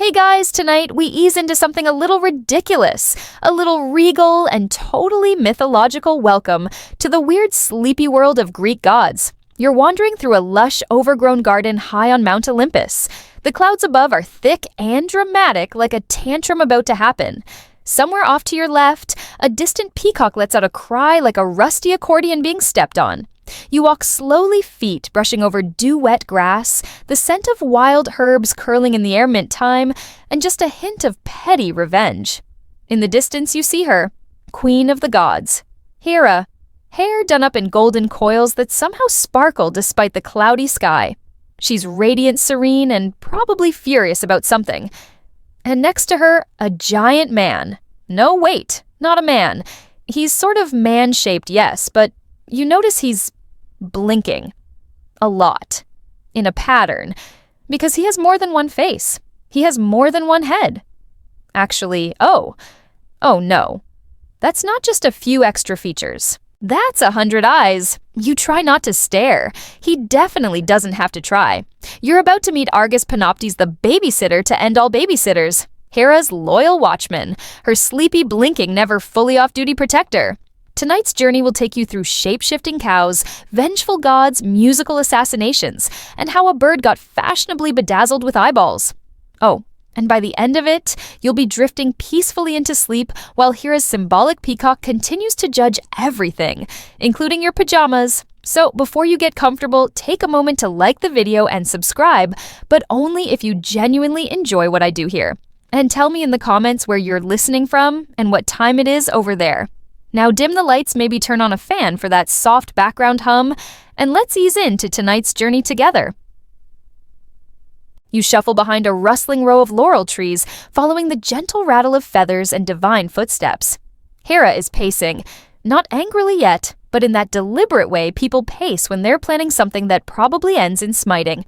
Hey guys, tonight we ease into something a little ridiculous, a little regal and totally mythological welcome to the weird sleepy world of Greek gods. You're wandering through a lush, overgrown garden high on Mount Olympus. The clouds above are thick and dramatic, like a tantrum about to happen. Somewhere off to your left, a distant peacock lets out a cry like a rusty accordion being stepped on. You walk slowly, feet brushing over dew-wet grass, the scent of wild herbs curling in the air mint-time, and just a hint of petty revenge. In the distance you see her, queen of the gods, Hera, hair done up in golden coils that somehow sparkle despite the cloudy sky. She's radiant, serene, and probably furious about something. And next to her, a giant man. No, wait, not a man. He's sort of man-shaped, yes, but you notice he's blinking. A lot. In a pattern. Because he has more than one face. He has more than one head. Actually, oh no. That's not just a few extra features. That's 100 eyes. You try not to stare. He definitely doesn't have to try. You're about to meet Argus Panoptes, the babysitter to end all babysitters. Hera's loyal watchman. Her sleepy, blinking, never fully off-duty protector. Tonight's journey will take you through shape-shifting cows, vengeful gods, musical assassinations, and how a bird got fashionably bedazzled with eyeballs. Oh, and by the end of it, you'll be drifting peacefully into sleep while Hera's symbolic peacock continues to judge everything, including your pajamas. So before you get comfortable, take a moment to like the video and subscribe, but only if you genuinely enjoy what I do here. And tell me in the comments where you're listening from and what time it is over there. Now dim the lights, maybe turn on a fan for that soft background hum, and let's ease into tonight's journey together. You shuffle behind a rustling row of laurel trees, following the gentle rattle of feathers and divine footsteps. Hera is pacing, not angrily yet, but in that deliberate way people pace when they're planning something that probably ends in smiting.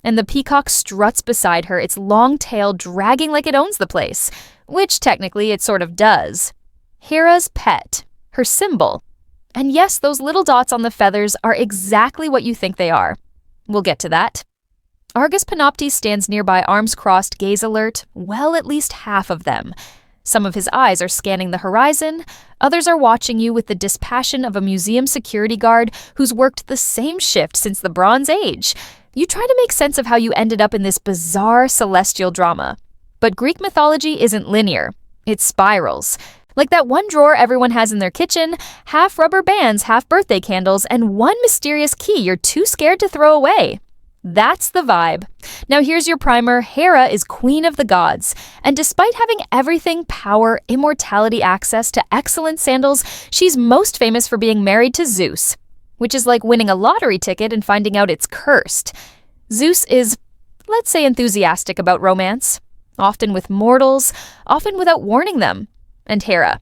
And the peacock struts beside her, its long tail dragging like it owns the place, which technically it sort of does. Hera's pet, her symbol. And yes, those little dots on the feathers are exactly what you think they are. We'll get to that. Argus Panoptes stands nearby, arms crossed, gaze alert, well, at least half of them. Some of his eyes are scanning the horizon, others are watching you with the dispassion of a museum security guard who's worked the same shift since the Bronze Age. You try to make sense of how you ended up in this bizarre celestial drama. But Greek mythology isn't linear. It spirals. Like that one drawer everyone has in their kitchen, half rubber bands, half birthday candles, and one mysterious key you're too scared to throw away. That's the vibe. Now here's your primer. Hera is queen of the gods, and despite having everything, power, immortality, access to excellent sandals, she's most famous for being married to Zeus, which is like winning a lottery ticket and finding out it's cursed. Zeus is, let's say, enthusiastic about romance, often with mortals, often without warning them. And Hera.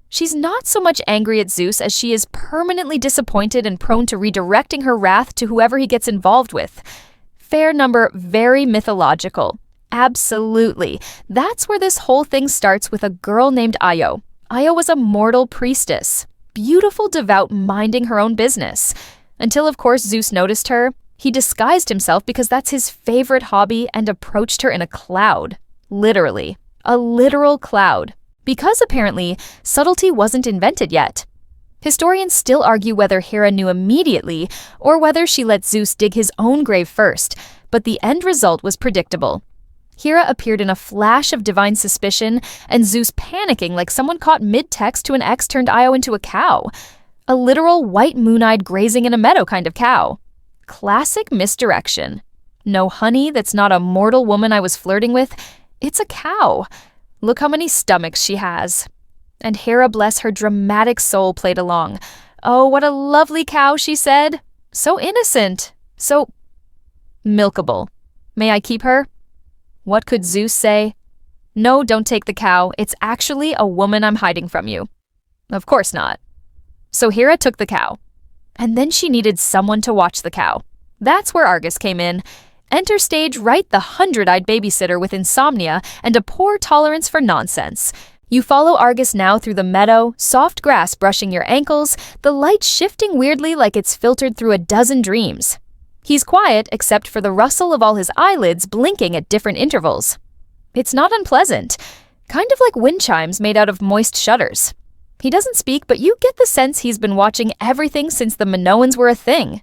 She's not so much angry at Zeus as she is permanently disappointed and prone to redirecting her wrath to whoever he gets involved with. Fair number, very mythological. Absolutely. That's where this whole thing starts with a girl named Io. Io was a mortal priestess. Beautiful, devout, minding her own business. Until, of course, Zeus noticed her. He disguised himself because that's his favorite hobby and approached her in a cloud. Literally. A literal cloud. Because apparently, subtlety wasn't invented yet. Historians still argue whether Hera knew immediately or whether she let Zeus dig his own grave first, but the end result was predictable. Hera appeared in a flash of divine suspicion, and Zeus panicking like someone caught mid-text to an ex turned Io into a cow. A literal white moon-eyed grazing in a meadow kind of cow. Classic misdirection. No honey, that's not a mortal woman I was flirting with. It's a cow. Look how many stomachs she has. And Hera, bless her dramatic soul, played along. Oh, what a lovely cow, she said. So innocent. So milkable. May I keep her? What could Zeus say? No, don't take the cow. It's actually a woman I'm hiding from you. Of course not. So Hera took the cow. And then she needed someone to watch the cow. That's where Argus came in. Enter stage right the 100-eyed babysitter with insomnia and a poor tolerance for nonsense. You follow Argus now through the meadow, soft grass brushing your ankles, the light shifting weirdly like it's filtered through a dozen dreams. He's quiet except for the rustle of all his eyelids blinking at different intervals. It's not unpleasant, kind of like wind chimes made out of moist shutters. He doesn't speak, but you get the sense he's been watching everything since the Minoans were a thing.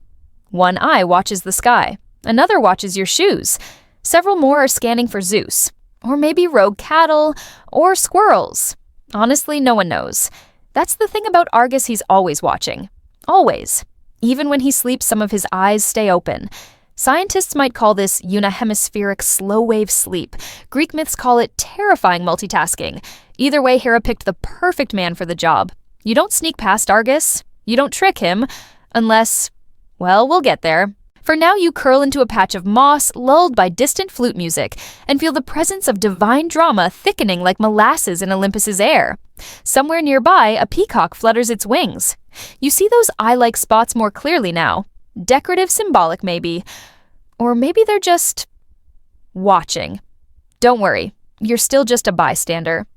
One eye watches the sky, another watches your shoes. Several more are scanning for Zeus, or maybe rogue cattle, or squirrels. Honestly, no one knows. That's the thing about Argus, he's always watching. Always. Even when he sleeps, some of his eyes stay open. Scientists might call this unihemispheric slow-wave sleep. Greek myths call it terrifying multitasking. Either way, Hera picked the perfect man for the job. You don't sneak past Argus. You don't trick him. Unless, well, we'll get there. For now, you curl into a patch of moss, lulled by distant flute music, and feel the presence of divine drama thickening like molasses in Olympus's air. Somewhere nearby, a peacock flutters its wings. You see those eye-like spots more clearly now. Decorative, symbolic, maybe. Or maybe they're just watching. Don't worry, you're still just a bystander.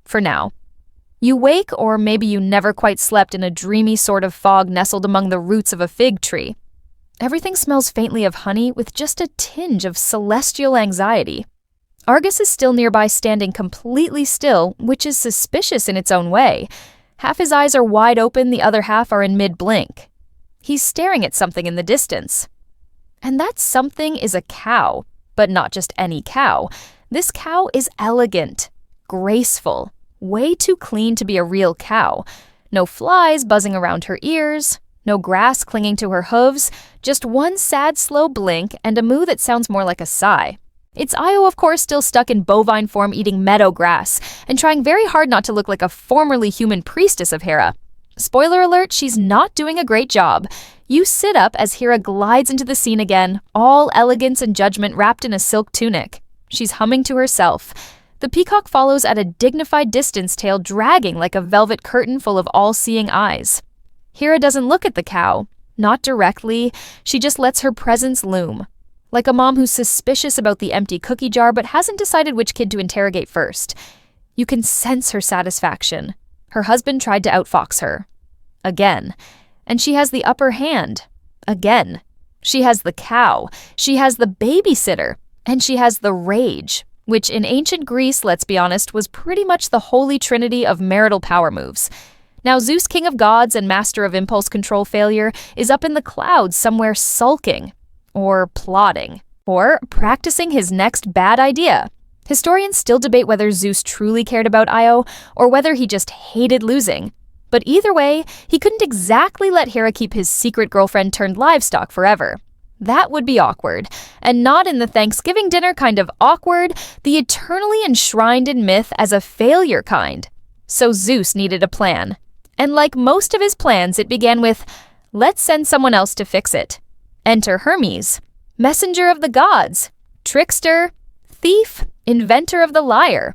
For now. You wake, or maybe you never quite slept, in a dreamy sort of fog nestled among the roots of a fig tree. Everything smells faintly of honey with just a tinge of celestial anxiety. Argus is still nearby, standing completely still, which is suspicious in its own way. Half his eyes are wide open, the other half are in mid-blink. He's staring at something in the distance. And that something is a cow, but not just any cow. This cow is elegant, graceful, way too clean to be a real cow. No flies buzzing around her ears, no grass clinging to her hooves, just one sad, slow blink and a moo that sounds more like a sigh. It's Io, of course, still stuck in bovine form eating meadow grass and trying very hard not to look like a formerly human priestess of Hera. Spoiler alert, she's not doing a great job. You sit up as Hera glides into the scene again, all elegance and judgment wrapped in a silk tunic. She's humming to herself. The peacock follows at a dignified distance, tail dragging like a velvet curtain full of all-seeing eyes. Hera doesn't look at the cow. Not directly, she just lets her presence loom. Like a mom who's suspicious about the empty cookie jar but hasn't decided which kid to interrogate first. You can sense her satisfaction. Her husband tried to outfox her. Again. And she has the upper hand. Again. She has the cow. She has the babysitter. And she has the rage, which in ancient Greece, let's be honest, was pretty much the holy trinity of marital power moves. Now Zeus, king of gods and master of impulse control failure, is up in the clouds somewhere sulking, or plotting, or practicing his next bad idea. Historians still debate whether Zeus truly cared about Io, or whether he just hated losing. But either way, he couldn't exactly let Hera keep his secret girlfriend turned livestock forever. That would be awkward, and not in the Thanksgiving dinner kind of awkward, the eternally enshrined in myth as a failure kind. So Zeus needed a plan. And like most of his plans, it began with, let's send someone else to fix it. Enter Hermes, messenger of the gods, trickster, thief, inventor of the lyre.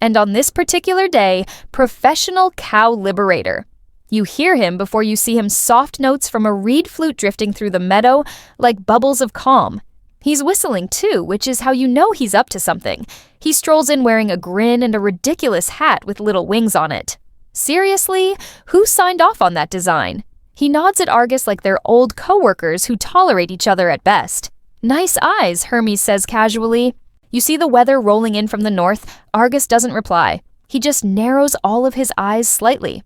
And on this particular day, professional cow liberator. You hear him before you see him, soft notes from a reed flute drifting through the meadow like bubbles of calm. He's whistling too, which is how you know he's up to something. He strolls in wearing a grin and a ridiculous hat with little wings on it. Seriously? Who signed off on that design? He nods at Argus like they're old co-workers who tolerate each other at best. Nice eyes, Hermes says casually. You see the weather rolling in from the north. Argus doesn't reply. He just narrows all of his eyes slightly.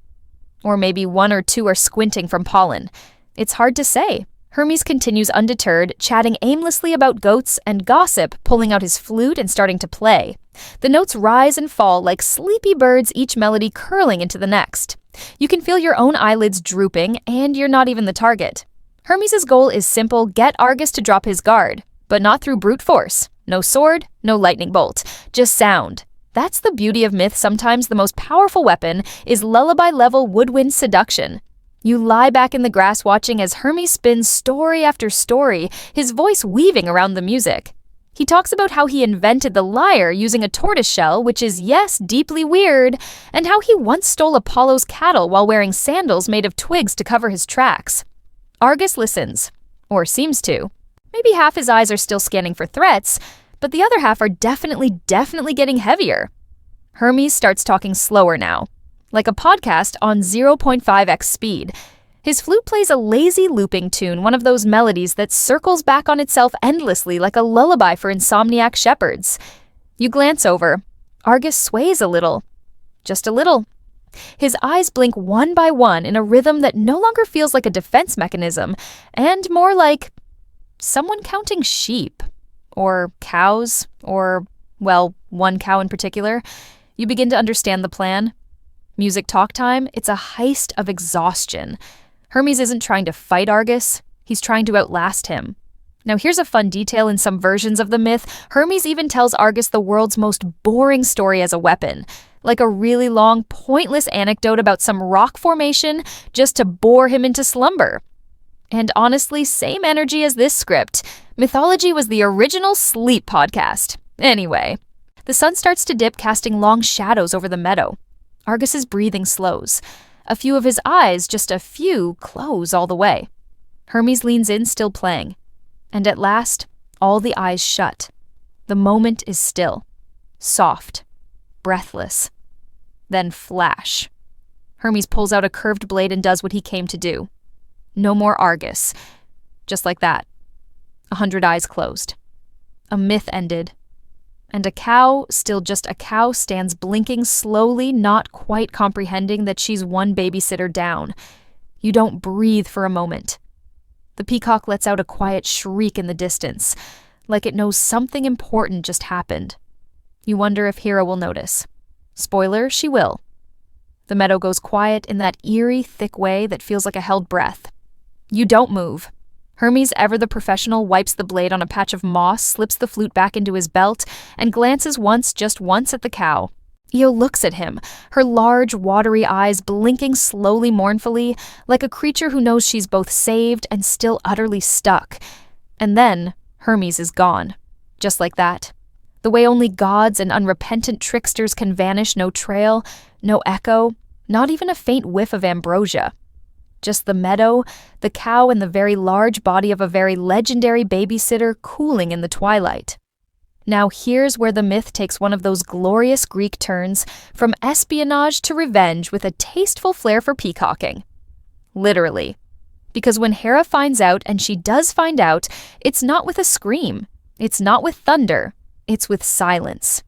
Or maybe one or two are squinting from pollen. It's hard to say. Hermes continues undeterred, chatting aimlessly about goats and gossip, pulling out his flute and starting to play. The notes rise and fall like sleepy birds, each melody curling into the next. You can feel your own eyelids drooping, and you're not even the target. Hermes' goal is simple: get Argus to drop his guard, but not through brute force. No sword, no lightning bolt, just sound. That's the beauty of myth. Sometimes the most powerful weapon is lullaby-level woodwind seduction. You lie back in the grass watching as Hermes spins story after story, his voice weaving around the music. He talks about how he invented the lyre using a tortoise shell, which is, yes, deeply weird, and how he once stole Apollo's cattle while wearing sandals made of twigs to cover his tracks. Argus listens, or seems to. Maybe half his eyes are still scanning for threats, but the other half are definitely getting heavier. Hermes starts talking slower now, like a podcast on 0.5x speed. His flute plays a lazy looping tune, one of those melodies that circles back on itself endlessly like a lullaby for insomniac shepherds. You glance over. Argus sways a little. Just a little. His eyes blink one by one in a rhythm that no longer feels like a defense mechanism, and more like someone counting sheep. Or cows. Or, well, one cow in particular. You begin to understand the plan. Music talk time, it's a heist of exhaustion. Hermes isn't trying to fight Argus, he's trying to outlast him. Now here's a fun detail in some versions of the myth. Hermes even tells Argus the world's most boring story as a weapon, like a really long, pointless anecdote about some rock formation just to bore him into slumber. And honestly, same energy as this script. Mythology was the original sleep podcast. Anyway, the sun starts to dip, casting long shadows over the meadow. Argus's breathing slows. A few of his eyes, just a few, close all the way. Hermes leans in, still playing. And at last, all the eyes shut. The moment is still. Soft. Breathless. Then flash. Hermes pulls out a curved blade and does what he came to do. No more Argus. Just like that. 100 eyes closed. A myth ended. And a cow, still just a cow, stands blinking slowly, not quite comprehending that she's one babysitter down. You don't breathe for a moment. The peacock lets out a quiet shriek in the distance, like it knows something important just happened. You wonder if Hera will notice. Spoiler, she will. The meadow goes quiet in that eerie, thick way that feels like a held breath. You don't move. Hermes, ever the professional, wipes the blade on a patch of moss, slips the flute back into his belt, and glances once, just once, at the cow. Io looks at him, her large, watery eyes blinking slowly, mournfully, like a creature who knows she's both saved and still utterly stuck. And then, Hermes is gone. Just like that. The way only gods and unrepentant tricksters can vanish, no trail, no echo, not even a faint whiff of ambrosia. Just the meadow, the cow, and the very large body of a very legendary babysitter cooling in the twilight. Now here's where the myth takes one of those glorious Greek turns from espionage to revenge with a tasteful flair for peacocking. Literally. Because when Hera finds out, and she does find out, it's not with a scream. It's not with thunder. It's with silence.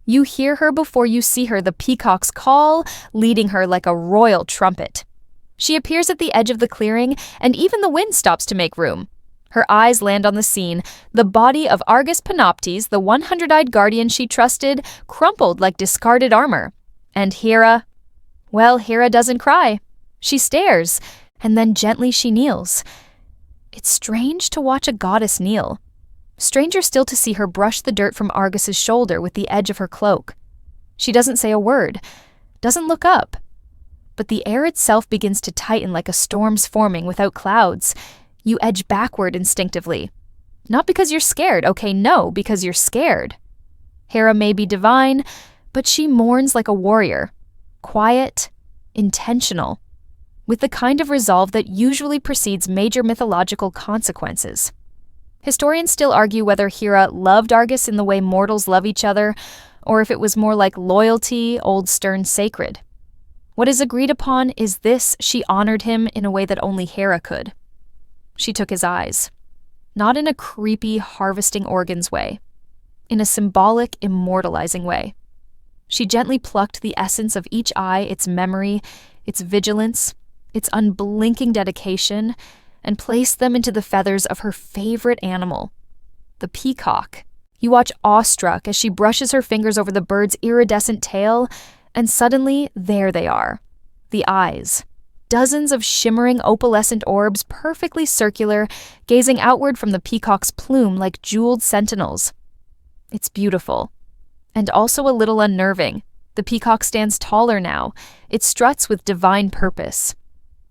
You hear her before you see her, the peacock's call, leading her like a royal trumpet. She appears at the edge of the clearing, and even the wind stops to make room. Her eyes land on the scene, the body of Argus Panoptes, the 100-eyed guardian she trusted, crumpled like discarded armor. And Hera, well, Hera doesn't cry. She stares, and then gently she kneels. It's strange to watch a goddess kneel. Stranger still to see her brush the dirt from Argus's shoulder with the edge of her cloak. She doesn't say a word, doesn't look up. But the air itself begins to tighten like a storm's forming without clouds. You edge backward instinctively. Not because you're scared, okay, no, because you're scared. Hera may be divine, but she mourns like a warrior. Quiet, intentional, with the kind of resolve that usually precedes major mythological consequences. Historians still argue whether Hera loved Argus in the way mortals love each other, or if it was more like loyalty, old stern sacred. What is agreed upon is this: she honored him in a way that only Hera could. She took his eyes. Not in a creepy, harvesting organs way. In a symbolic, immortalizing way. She gently plucked the essence of each eye, its memory, its vigilance, its unblinking dedication, and placed them into the feathers of her favorite animal, the peacock. You watch awestruck as she brushes her fingers over the bird's iridescent tail, and suddenly, there they are. The eyes. Dozens of shimmering opalescent orbs, perfectly circular, gazing outward from the peacock's plume like jeweled sentinels. It's beautiful. And also a little unnerving. The peacock stands taller now. It struts with divine purpose.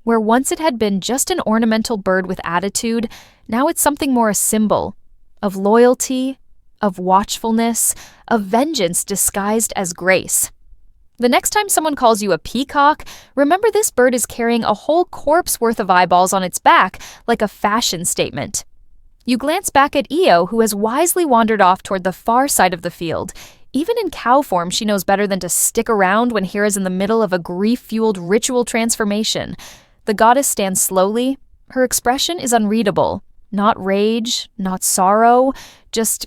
Where once it had been just an ornamental bird with attitude, now it's something more a symbol. Of loyalty, of watchfulness, of vengeance disguised as grace. The next time someone calls you a peacock, remember this bird is carrying a whole corpse worth of eyeballs on its back, like a fashion statement. You glance back at Io, who has wisely wandered off toward the far side of the field. Even in cow form, she knows better than to stick around when Hera's in the middle of a grief-fueled ritual transformation. The goddess stands slowly. Her expression is unreadable. Not rage, not sorrow, just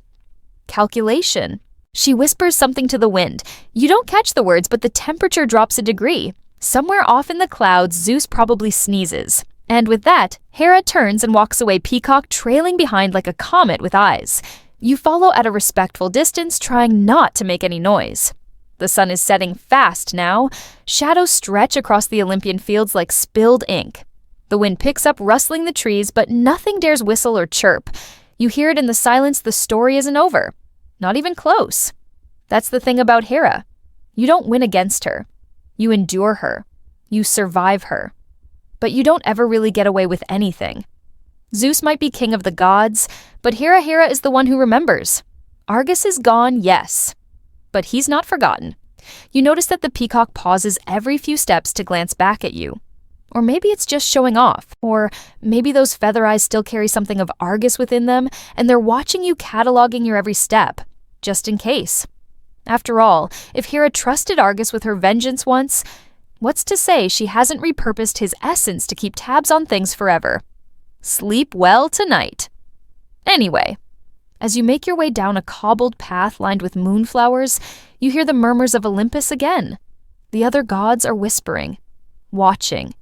calculation. She whispers something to the wind. You don't catch the words, but the temperature drops a degree. Somewhere off in the clouds, Zeus probably sneezes. And with that, Hera turns and walks away, Peacock trailing behind like a comet with eyes. You follow at a respectful distance, trying not to make any noise. The sun is setting fast now. Shadows stretch across the Olympian fields like spilled ink. The wind picks up, rustling the trees, but nothing dares whistle or chirp. You hear it in the silence. The story isn't over. Not even close. That's the thing about Hera. You don't win against her. You endure her. You survive her. But you don't ever really get away with anything. Zeus might be king of the gods, but Hera is the one who remembers. Argus is gone, yes, but he's not forgotten. You notice that the peacock pauses every few steps to glance back at you. Or maybe it's just showing off, or maybe those feather eyes still carry something of Argus within them, and they're watching you, cataloging your every step, just in case. After all, if Hera trusted Argus with her vengeance once, what's to say she hasn't repurposed his essence to keep tabs on things forever? Sleep well tonight. Anyway, as you make your way down a cobbled path lined with moonflowers, you hear the murmurs of Olympus again. The other gods are whispering, watching.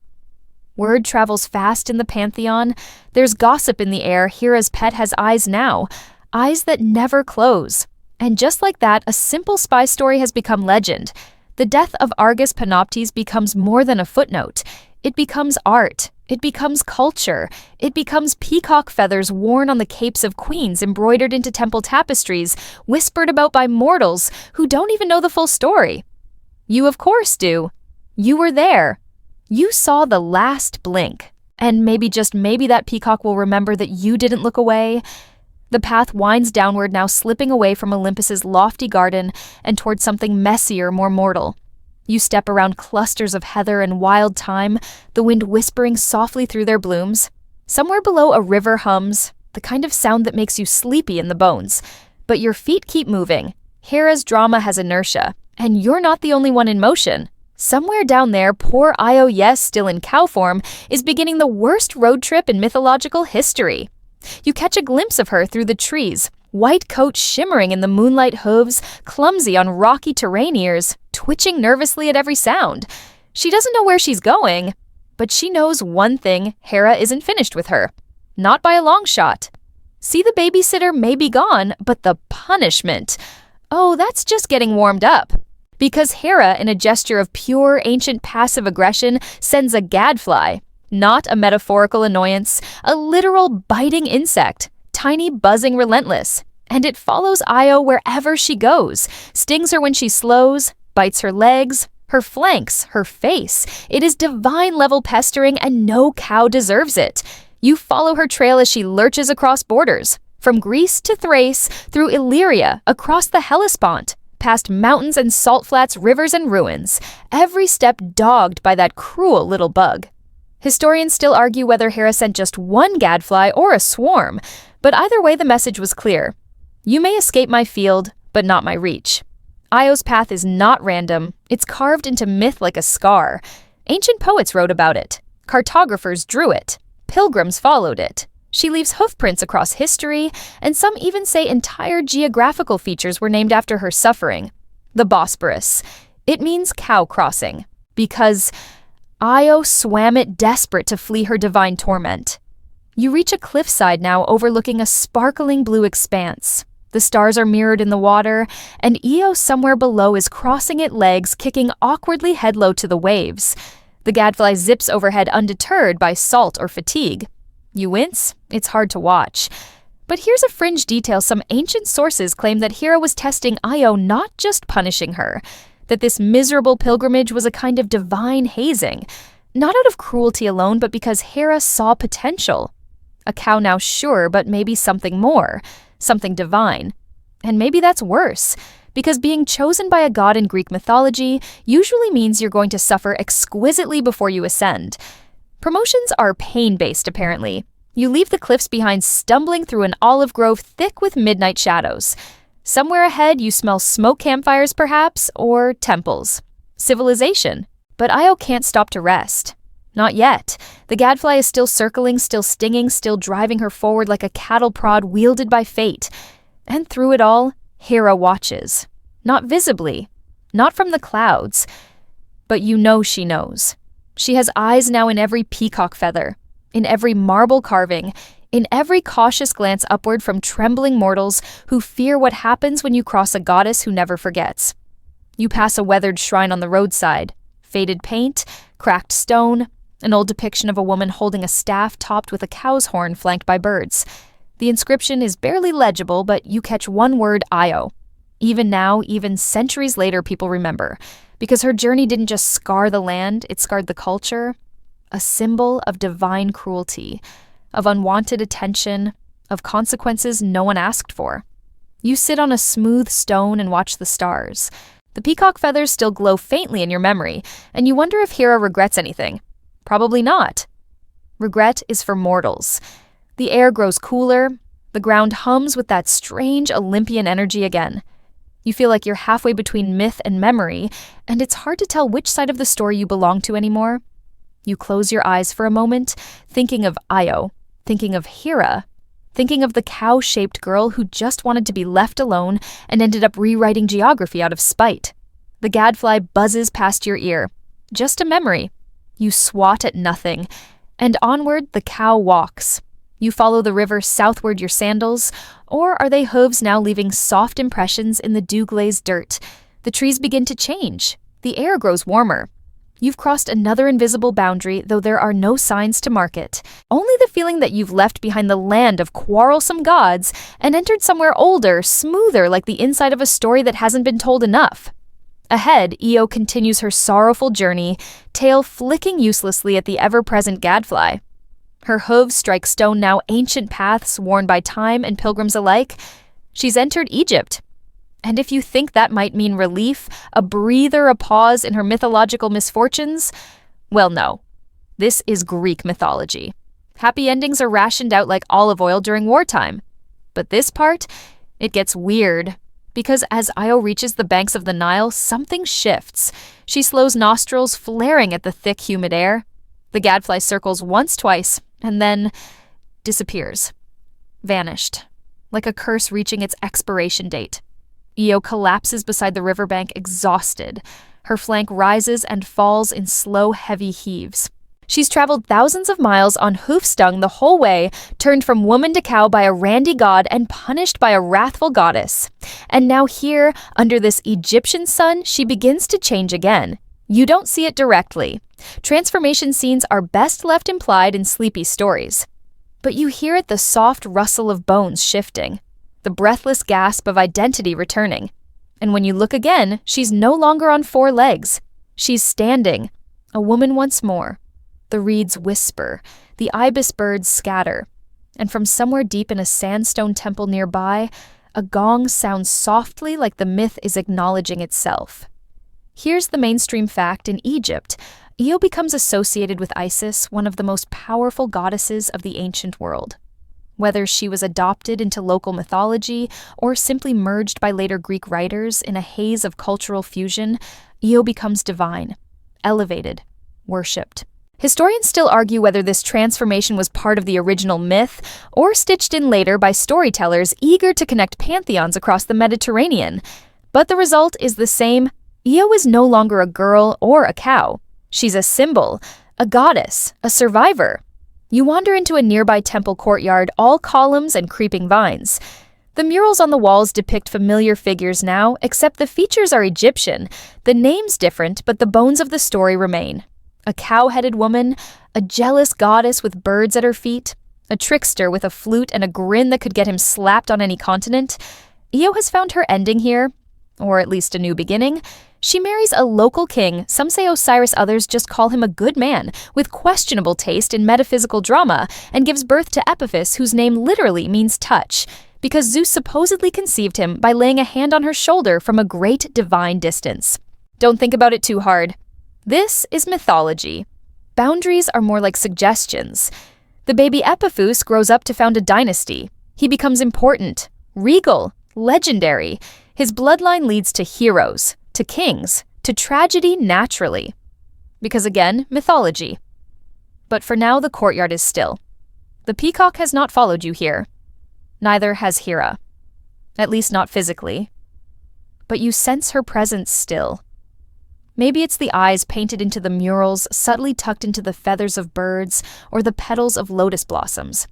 Word travels fast in the pantheon. There's gossip in the air. Hera's pet has eyes now, eyes that never close. And just like that, a simple spy story has become legend. The death of Argus Panoptes becomes more than a footnote. It becomes art. It becomes culture. It becomes peacock feathers worn on the capes of queens, embroidered into temple tapestries, whispered about by mortals who don't even know the full story. You, of course, do. You were there. You saw the last blink. And maybe, just maybe, that peacock will remember that you didn't look away. The path winds downward now, slipping away from Olympus's lofty garden and towards something messier, more mortal. You step around clusters of heather and wild thyme, the wind whispering softly through their blooms. Somewhere below, a river hums, the kind of sound that makes you sleepy in the bones. But your feet keep moving. Hera's drama has inertia, and you're not the only one in motion. Somewhere down there, poor Io, yes, still in cow form, is beginning the worst road trip in mythological history. You catch a glimpse of her through the trees, white coat shimmering in the moonlight, hooves clumsy on rocky terrain, ears twitching nervously at every sound. She doesn't know where she's going, but she knows one thing: Hera isn't finished with her. Not by a long shot. See, the babysitter may be gone, but the punishment, oh, that's just getting warmed up. Because Hera, in a gesture of pure ancient passive aggression, sends a gadfly. Not a metaphorical annoyance, a literal biting insect, tiny, buzzing, relentless. And it follows Io wherever she goes, stings her when she slows, bites her legs, her flanks, her face. It is divine-level pestering, and no cow deserves it. You follow her trail as she lurches across borders, from Greece to Thrace, through Illyria, across the Hellespont, past mountains and salt flats, rivers and ruins, every step dogged by that cruel little bug. Historians still argue whether Hera sent just one gadfly or a swarm, but either way the message was clear. You may escape my field, but not my reach. Io's path is not random. It's carved into myth like a scar. Ancient poets wrote about it. Cartographers drew it. Pilgrims followed it. She leaves hoofprints across history, and some even say entire geographical features were named after her suffering. The Bosporus. It means cow crossing, because Io swam it, desperate to flee her divine torment. You reach a cliffside now, overlooking a sparkling blue expanse. The stars are mirrored in the water, and Io somewhere below is crossing it, legs kicking awkwardly head low to the waves. The gadfly zips overhead undeterred by salt or fatigue. You wince. It's hard to watch. But here's a fringe detail. Some ancient sources claim that Hera was testing Io, not just punishing her. That this miserable pilgrimage was a kind of divine hazing. Not out of cruelty alone, but because Hera saw potential. A cow now, sure, but maybe something more. Something divine. And maybe that's worse, because being chosen by a god in Greek mythology usually means you're going to suffer exquisitely before you ascend. Promotions are pain-based, apparently. You leave the cliffs behind, stumbling through an olive grove thick with midnight shadows. Somewhere ahead, you smell smoke campfires, perhaps, or temples. Civilization. But Io can't stop to rest. Not yet. The gadfly is still circling, still stinging, still driving her forward like a cattle prod wielded by fate. And through it all, Hera watches. Not visibly, not from the clouds, but you know she knows. She has eyes now in every peacock feather, in every marble carving, in every cautious glance upward from trembling mortals who fear what happens when you cross a goddess who never forgets. You pass a weathered shrine on the roadside, faded paint, cracked stone, an old depiction of a woman holding a staff topped with a cow's horn flanked by birds. The inscription is barely legible, but you catch one word, Io. Even now, even centuries later, people remember, because her journey didn't just scar the land, it scarred the culture. A symbol of divine cruelty, of unwanted attention, of consequences no one asked for. You sit on a smooth stone and watch the stars. The peacock feathers still glow faintly in your memory, and you wonder if Hera regrets anything. Probably not. Regret is for mortals. The air grows cooler, the ground hums with that strange Olympian energy again. You feel like you're halfway between myth and memory, and it's hard to tell which side of the story you belong to anymore. You close your eyes for a moment, thinking of Io, thinking of Hera, thinking of the cow-shaped girl who just wanted to be left alone and ended up rewriting geography out of spite. The gadfly buzzes past your ear. Just a memory. You swat at nothing, and onward the cow walks. You follow the river southward your sandals, or are they hooves now leaving soft impressions in the dew-glazed dirt? The trees begin to change. The air grows warmer. You've crossed another invisible boundary, though there are no signs to mark it. Only the feeling that you've left behind the land of quarrelsome gods and entered somewhere older, smoother, like the inside of a story that hasn't been told enough. Ahead, Io continues her sorrowful journey, tail flicking uselessly at the ever-present gadfly. Her hooves strike stone now ancient paths worn by time and pilgrims alike. She's entered Egypt. And if you think that might mean relief, a breather, a pause in her mythological misfortunes, well, no. This is Greek mythology. Happy endings are rationed out like olive oil during wartime. But this part, it gets weird. Because as Io reaches the banks of the Nile, something shifts. She slows nostrils, flaring at the thick, humid air. The gadfly circles once, twice, and then disappears. Vanished. Like a curse reaching its expiration date. Io collapses beside the riverbank, exhausted. Her flank rises and falls in slow, heavy heaves. She's traveled thousands of miles on hoof-stung the whole way, turned from woman to cow by a randy god and punished by a wrathful goddess. And now here, under this Egyptian sun, she begins to change again. You don't see it directly. Transformation scenes are best left implied in sleepy stories. But you hear it, the soft rustle of bones shifting, the breathless gasp of identity returning. And when you look again, she's no longer on 4 legs. She's standing, a woman once more. The reeds whisper, the ibis birds scatter, and from somewhere deep in a sandstone temple nearby, a gong sounds softly like the myth is acknowledging itself. Here's the mainstream fact: in Egypt, Io becomes associated with Isis, one of the most powerful goddesses of the ancient world. Whether she was adopted into local mythology or simply merged by later Greek writers in a haze of cultural fusion, Io becomes divine, elevated, worshipped. Historians still argue whether this transformation was part of the original myth or stitched in later by storytellers eager to connect pantheons across the Mediterranean. But the result is the same. Io is no longer a girl or a cow. She's a symbol, a goddess, a survivor. You wander into a nearby temple courtyard, all columns and creeping vines. The murals on the walls depict familiar figures now, except the features are Egyptian. The name's different, but the bones of the story remain. A cow-headed woman, a jealous goddess with birds at her feet, a trickster with a flute and a grin that could get him slapped on any continent. Io has found her ending here, or at least a new beginning. She marries a local king, some say Osiris, others just call him a good man, with questionable taste in metaphysical drama, and gives birth to Epiphus, whose name literally means touch, because Zeus supposedly conceived him by laying a hand on her shoulder from a great divine distance. Don't think about it too hard. This is mythology. Boundaries are more like suggestions. The baby Epiphus grows up to found a dynasty. He becomes important, regal, legendary. His bloodline leads to heroes, to kings, to tragedy naturally. Because again, mythology. But for now, the courtyard is still. The peacock has not followed you here. Neither has Hera. at least not physically. But you sense her presence still. Maybe it's the eyes painted into the murals, subtly tucked into the feathers of birds or the petals of lotus blossoms.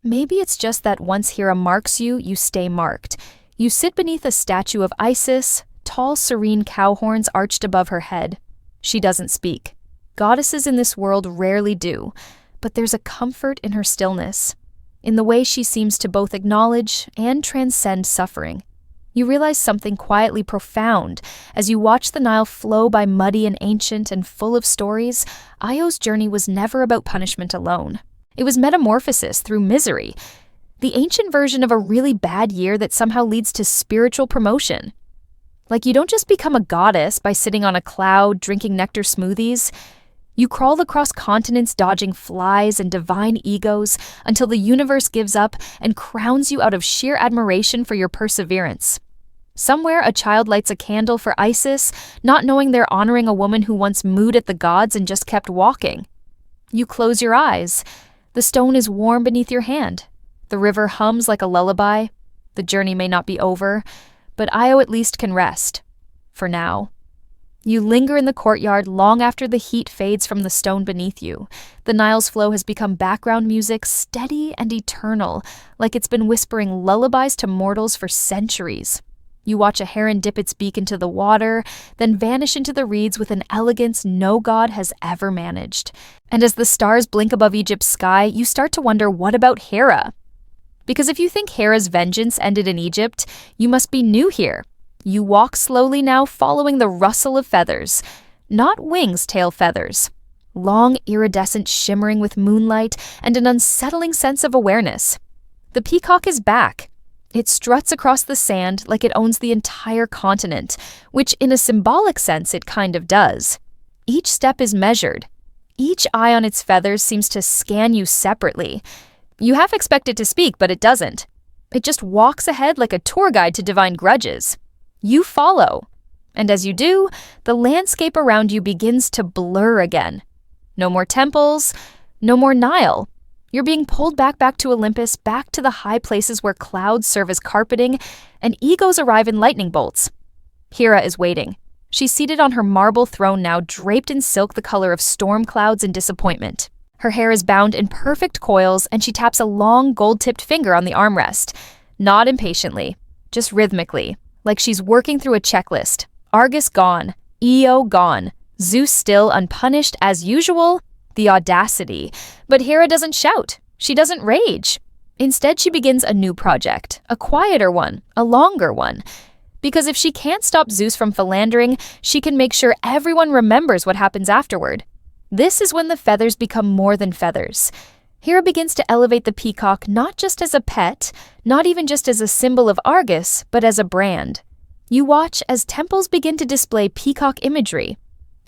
Maybe it's just that once Hera marks you, you stay marked. You sit beneath a statue of Isis, tall, serene cow horns arched above her head. She doesn't speak. Goddesses in this world rarely do, but there's a comfort in her stillness, in the way she seems to both acknowledge and transcend suffering. You realize something quietly profound. As you watch the Nile flow by muddy and ancient and full of stories, Io's journey was never about punishment alone. It was metamorphosis through misery, the ancient version of a really bad year that somehow leads to spiritual promotion. Like, you don't just become a goddess by sitting on a cloud drinking nectar smoothies. You crawl across continents dodging flies and divine egos until the universe gives up and crowns you out of sheer admiration for your perseverance. Somewhere a child lights a candle for Isis, not knowing they're honoring a woman who once mooed at the gods and just kept walking. You close your eyes. The stone is warm beneath your hand. The river hums like a lullaby. The journey may not be over, but Io at least can rest. For now. You linger in the courtyard long after the heat fades from the stone beneath you. The Nile's flow has become background music, steady and eternal, like it's been whispering lullabies to mortals for centuries. You watch a heron dip its beak into the water, then vanish into the reeds with an elegance no god has ever managed. And as the stars blink above Egypt's sky, you start to wonder, what about Hera? Because if you think Hera's vengeance ended in Egypt, you must be new here. You walk slowly now, following the rustle of feathers. Not wings, tail feathers. Long, iridescent, shimmering with moonlight and an unsettling sense of awareness. The peacock is back. It struts across the sand like it owns the entire continent, which in a symbolic sense it kind of does. Each step is measured. Each eye on its feathers seems to scan you separately. You half expect it to speak, but it doesn't. It just walks ahead like a tour guide to divine grudges. You follow. And as you do, the landscape around you begins to blur again. No more temples, no more Nile. You're being pulled back to Olympus, back to the high places where clouds serve as carpeting, and egos arrive in lightning bolts. Hera is waiting. She's seated on her marble throne now, draped in silk the color of storm clouds and disappointment. Her hair is bound in perfect coils, and she taps a long, gold-tipped finger on the armrest. Not impatiently, just rhythmically, like she's working through a checklist. Argus gone, Io gone, Zeus still unpunished as usual. The audacity. But Hera doesn't shout. She doesn't rage. Instead, she begins a new project, a quieter one, a longer one. Because if she can't stop Zeus from philandering, she can make sure everyone remembers what happens afterward. This is when the feathers become more than feathers. Hera begins to elevate the peacock not just as a pet, not even just as a symbol of Argus, but as a brand. You watch as temples begin to display peacock imagery,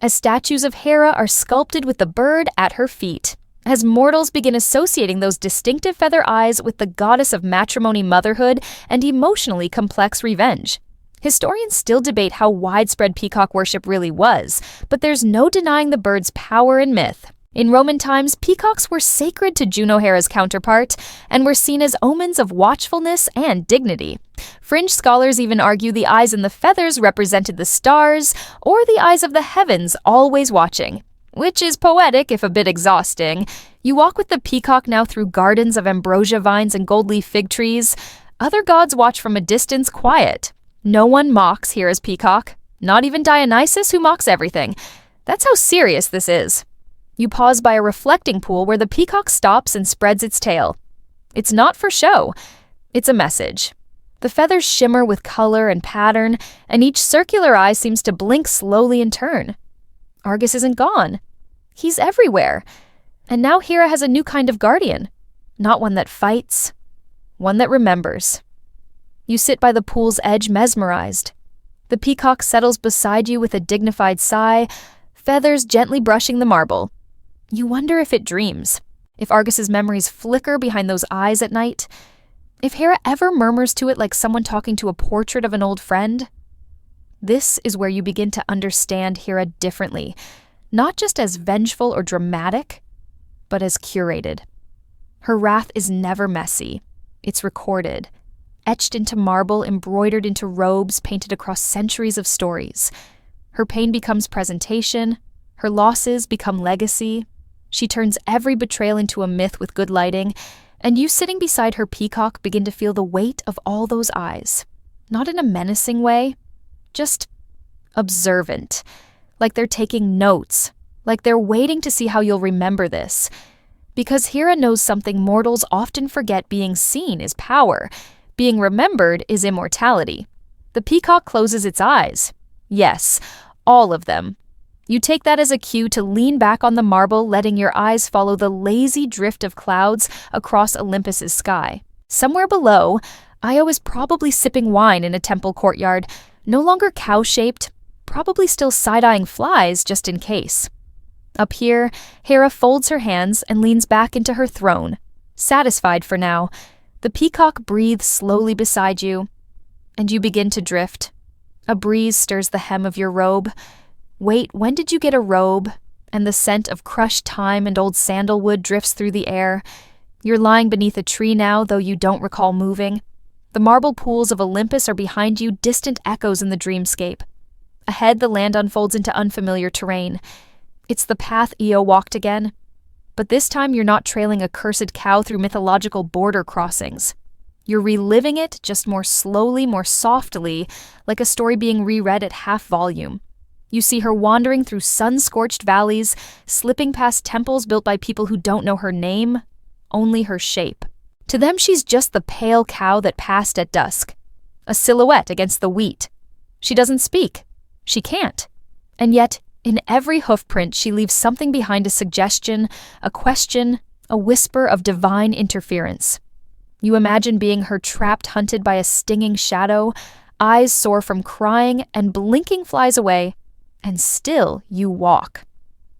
as statues of Hera are sculpted with the bird at her feet, as mortals begin associating those distinctive feather eyes with the goddess of matrimony, motherhood, and emotionally complex revenge. Historians still debate how widespread peacock worship really was, but there's no denying the bird's power in myth. In Roman times, peacocks were sacred to Juno, Hera's counterpart, and were seen as omens of watchfulness and dignity. Fringe scholars even argue the eyes in the feathers represented the stars, or the eyes of the heavens always watching. Which is poetic, if a bit exhausting. You walk with the peacock now through gardens of ambrosia vines and gold leaf fig trees. Other gods watch from a distance, quiet. No one mocks Hera's peacock, not even Dionysus, who mocks everything. That's how serious this is. You pause by a reflecting pool where the peacock stops and spreads its tail. It's not for show. It's a message. The feathers shimmer with color and pattern, and each circular eye seems to blink slowly in turn. Argus isn't gone. He's everywhere. And now Hera has a new kind of guardian. Not one that fights, one that remembers. You sit by the pool's edge mesmerized. The peacock settles beside you with a dignified sigh, feathers gently brushing the marble. You wonder if it dreams, if Argus's memories flicker behind those eyes at night, if Hera ever murmurs to it like someone talking to a portrait of an old friend. This is where you begin to understand Hera differently, not just as vengeful or dramatic, but as curated. Her wrath is never messy. It's recorded. etched into marble, embroidered into robes, painted across centuries of stories. Her pain becomes presentation, her losses become legacy. She turns every betrayal into a myth with good lighting, and you sitting beside her peacock begin to feel the weight of all those eyes. Not in a menacing way, just observant, like they're taking notes, like they're waiting to see how you'll remember this. Because Hera knows something mortals often forget: being seen is power, being remembered is immortality. The peacock closes its eyes. Yes, all of them. You take that as a cue to lean back on the marble, letting your eyes follow the lazy drift of clouds across Olympus's sky. Somewhere below, Io is probably sipping wine in a temple courtyard, no longer cow-shaped, probably still side-eyeing flies just in case. Up here, Hera folds her hands and leans back into her throne, satisfied for now. The peacock breathes slowly beside you, and you begin to drift. A breeze stirs the hem of your robe. Wait, when did you get a robe? And the scent of crushed thyme and old sandalwood drifts through the air. You're lying beneath a tree now, though you don't recall moving. The marble pools of Olympus are behind you, distant echoes in the dreamscape. Ahead, the land unfolds into unfamiliar terrain. It's the path Io walked again. But this time you're not trailing a cursed cow through mythological border crossings. You're reliving it, just more slowly, more softly, like a story being reread at half volume. You see her wandering through sun-scorched valleys, slipping past temples built by people who don't know her name, only her shape. To them, she's just the pale cow that passed at dusk, a silhouette against the wheat. She doesn't speak. She can't. And yet, in every hoofprint, she leaves something behind: a suggestion, a question, a whisper of divine interference. You imagine being her, trapped, hunted by a stinging shadow, eyes sore from crying, and blinking flies away. And still you walk.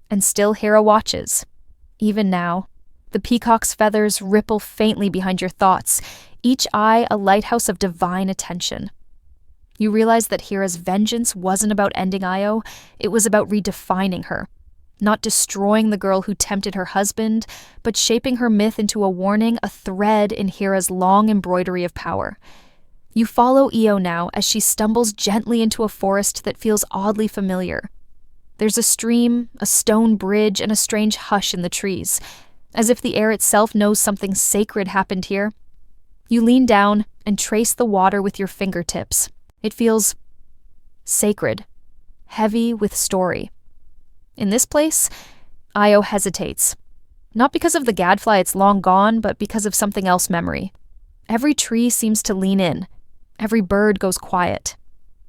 And still Hera watches. Even now, the peacock's feathers ripple faintly behind your thoughts, each eye a lighthouse of divine attention. You realize that Hera's vengeance wasn't about ending Io, it was about redefining her. Not destroying the girl who tempted her husband, but shaping her myth into a warning, a thread in Hera's long embroidery of power. You follow Io now as she stumbles gently into a forest that feels oddly familiar. There's a stream, a stone bridge, and a strange hush in the trees, as if the air itself knows something sacred happened here. You lean down and trace the water with your fingertips. It feels sacred, heavy with story. In this place, Io hesitates. Not because of the gadfly, it's long gone, but because of something else: memory. Every tree seems to lean in. Every bird goes quiet.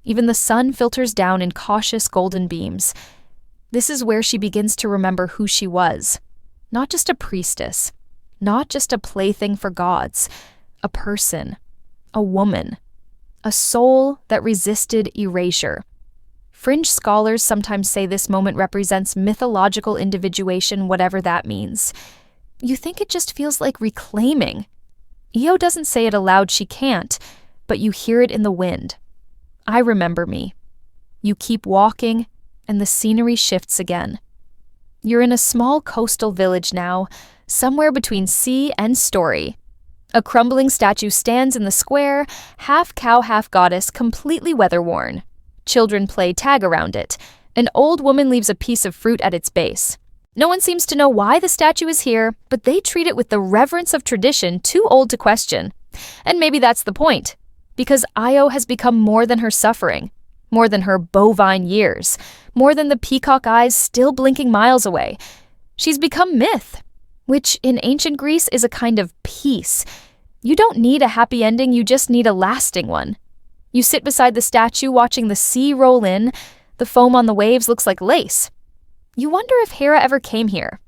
Even the sun filters down in cautious golden beams. This is where she begins to remember who she was. Not just a priestess. Not just a plaything for gods. A person. A woman. A soul that resisted erasure. Fringe scholars sometimes say this moment represents mythological individuation, whatever that means. You think it just feels like reclaiming. Io doesn't say it aloud, she can't, but you hear it in the wind. I remember me. You keep walking, and the scenery shifts again. You're in a small coastal village now, somewhere between sea and story. A crumbling statue stands in the square, half cow, half goddess, completely weather-worn. Children play tag around it. An old woman leaves a piece of fruit at its base. No one seems to know why the statue is here, but they treat it with the reverence of tradition too old to question. And maybe that's the point. Because Io has become more than her suffering, more than her bovine years, more than the peacock eyes still blinking miles away. She's become myth, which in ancient Greece is a kind of peace. You don't need a happy ending, you just need a lasting one. You sit beside the statue watching the sea roll in. The foam on the waves looks like lace. You wonder if Hera ever came here.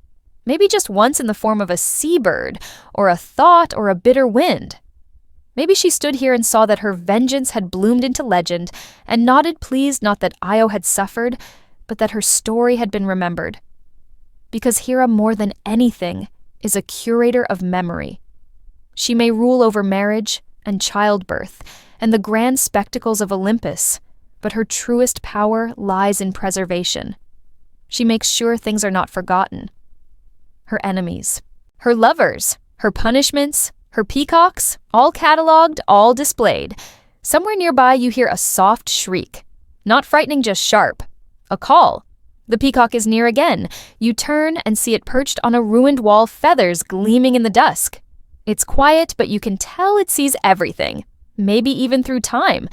Maybe just once in the form of a seabird, or a thought, or a bitter wind. Maybe she stood here and saw that her vengeance had bloomed into legend, and nodded pleased not that Io had suffered, but that her story had been remembered. Because Hera, more than anything, is a curator of memory. She may rule over marriage and childbirth, and the grand spectacles of Olympus, but her truest power lies in preservation. She makes sure things are not forgotten. Her enemies, her lovers, her punishments, Her peacocks, all catalogued, all displayed. Somewhere nearby you hear a soft shriek. Not frightening, just sharp. A call. The peacock is near again. You turn and see it perched on a ruined wall, feathers gleaming in the dusk. It's quiet, but you can tell it sees everything, maybe even through time.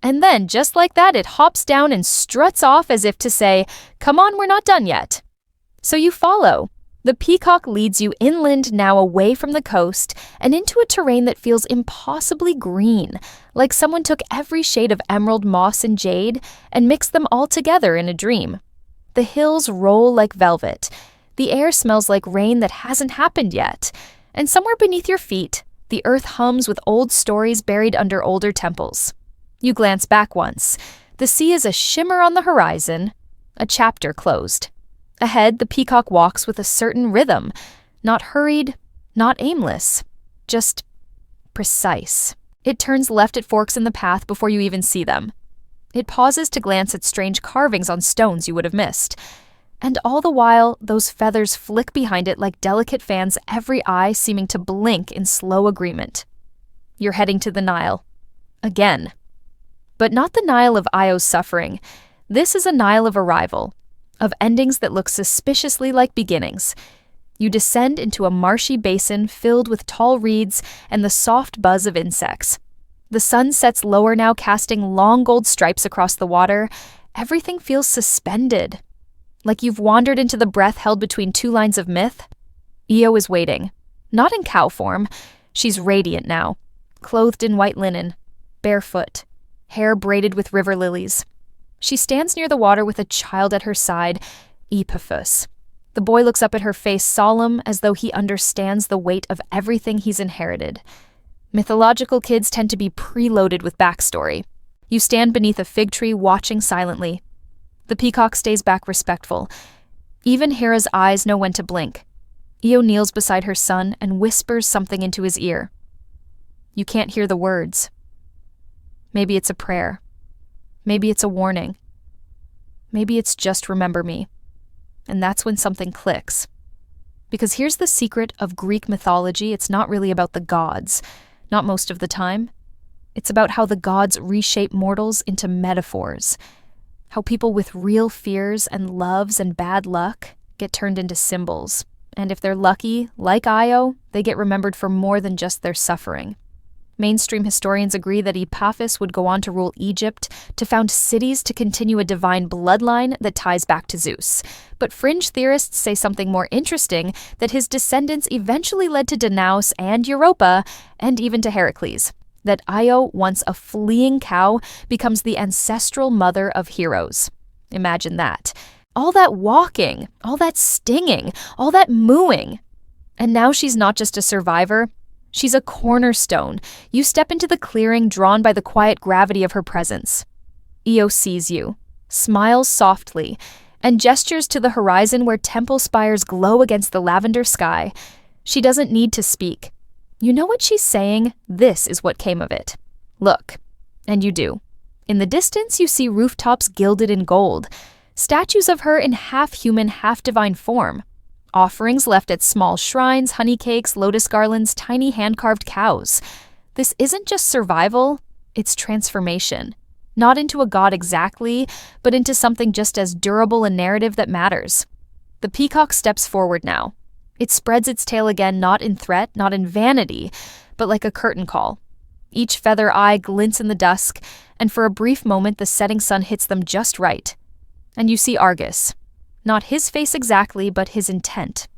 And then, just like that, it hops down and struts off as if to say, "Come on, we're not done yet." So you follow. The peacock leads you inland, now away from the coast, and into a terrain that feels impossibly green, like someone took every shade of emerald, moss, and jade and mixed them all together in a dream. The hills roll like velvet. The air smells like rain that hasn't happened yet. And somewhere beneath your feet, the earth hums with old stories buried under older temples. You glance back once. The sea is a shimmer on the horizon. A chapter closed. Ahead, the peacock walks with a certain rhythm, not hurried, not aimless, just precise. It turns left at forks in the path before you even see them. It pauses to glance at strange carvings on stones you would have missed. And all the while, those feathers flick behind it like delicate fans, every eye seeming to blink in slow agreement. You're heading to the Nile. Again. But not the Nile of Io's suffering. This is a Nile of arrival, of endings that look suspiciously like beginnings. You descend into a marshy basin filled with tall reeds and the soft buzz of insects. The sun sets lower now, casting long gold stripes across the water. Everything feels suspended, like you've wandered into the breath held between two lines of myth. Io is waiting, not in cow form. She's radiant now, clothed in white linen, barefoot, hair braided with river lilies. She stands near the water with a child at her side, Epiphus. The boy looks up at her face, solemn, as though he understands the weight of everything he's inherited. Mythological kids tend to be preloaded with backstory. You stand beneath a fig tree, watching silently. The peacock stays back respectful. Even Hera's eyes know when to blink. Io kneels beside her son and whispers something into his ear. You can't hear the words. Maybe it's a prayer. Maybe it's a warning. Maybe it's just remember me. And that's when something clicks. Because here's the secret of Greek mythology, it's not really about the gods, not most of the time. It's about how the gods reshape mortals into metaphors, how people with real fears and loves and bad luck get turned into symbols. And if they're lucky, like Io, they get remembered for more than just their suffering. Mainstream historians agree that Epaphus would go on to rule Egypt, to found cities, to continue a divine bloodline that ties back to Zeus. But fringe theorists say something more interesting, that his descendants eventually led to Danaus and Europa, and even to Heracles. That Io, once a fleeing cow, becomes the ancestral mother of heroes. Imagine that. All that walking, all that stinging, all that mooing. And now she's not just a survivor. She's a cornerstone. You step into the clearing, drawn by the quiet gravity of her presence. Io sees you, smiles softly, and gestures to the horizon where temple spires glow against the lavender sky. She doesn't need to speak. You know what she's saying? This is what came of it. Look. And you do. In the distance, you see rooftops gilded in gold, statues of her in half-human, half-divine form. Offerings left at small shrines, honey cakes, lotus garlands, tiny hand-carved cows. This isn't just survival, it's transformation. Not into a god exactly, but into something just as durable, a narrative that matters. The peacock steps forward now. It spreads its tail again, not in threat, not in vanity, but like a curtain call. Each feather eye glints in the dusk, and for a brief moment the setting sun hits them just right. And you see Argus. Not his face exactly, but his intent,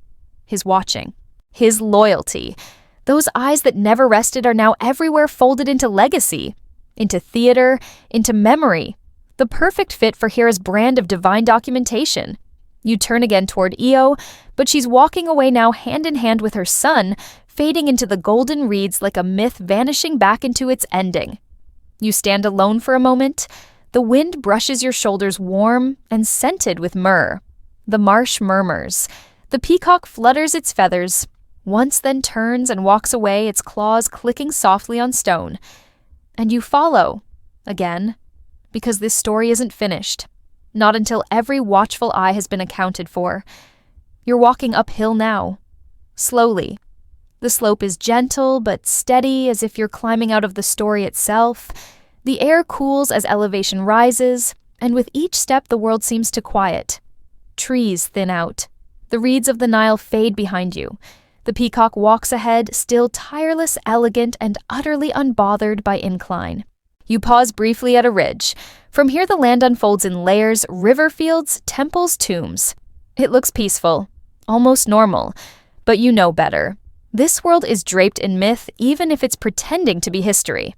his watching, his loyalty. Those eyes that never rested are now everywhere, folded into legacy, into theater, into memory. The perfect fit for Hera's brand of divine documentation. You turn again toward Io, but she's walking away now, hand in hand with her son, fading into the golden reeds like a myth vanishing back into its ending. You stand alone for a moment. The wind brushes your shoulders, warm and scented with myrrh. The marsh murmurs. The peacock flutters its feathers, once then turns and walks away, its claws clicking softly on stone. And you follow, again, because this story isn't finished. Not until every watchful eye has been accounted for. You're walking uphill now, slowly, The slope is gentle but steady, as if you're climbing out of the story itself. The air cools as elevation rises, and with each step the world seems to quiet. Trees thin out. The reeds of the Nile fade behind you. The peacock walks ahead, still tireless, elegant, and utterly unbothered by incline. You pause briefly at a ridge. From here the land unfolds in layers, river fields, temples, tombs. It looks peaceful, almost normal, but you know better. This world is draped in myth, even if it's pretending to be history.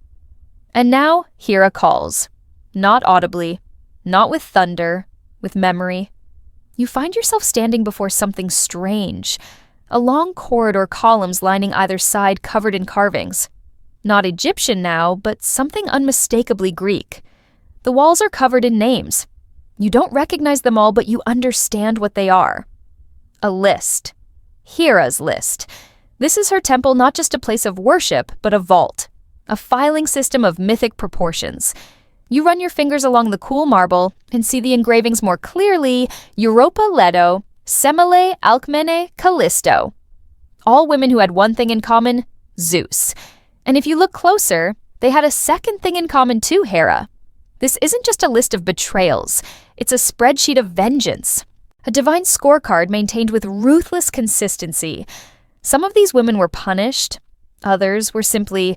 And now, Hera calls. Not audibly, not with thunder, with memory. You find yourself standing before something strange. A long corridor, columns lining either side covered in carvings. Not Egyptian now, but something unmistakably Greek. The walls are covered in names. You don't recognize them all, but you understand what they are. A list. Hera's list. This is her temple, not just a place of worship, but a vault. A filing system of mythic proportions. You run your fingers along the cool marble and see the engravings more clearly. Europa Leto, Semele, Alcmene, Callisto. All women who had one thing in common, Zeus. And if you look closer, they had a second thing in common too, Hera. This isn't just a list of betrayals. It's a spreadsheet of vengeance. A divine scorecard maintained with ruthless consistency. Some of these women were punished. Others were simply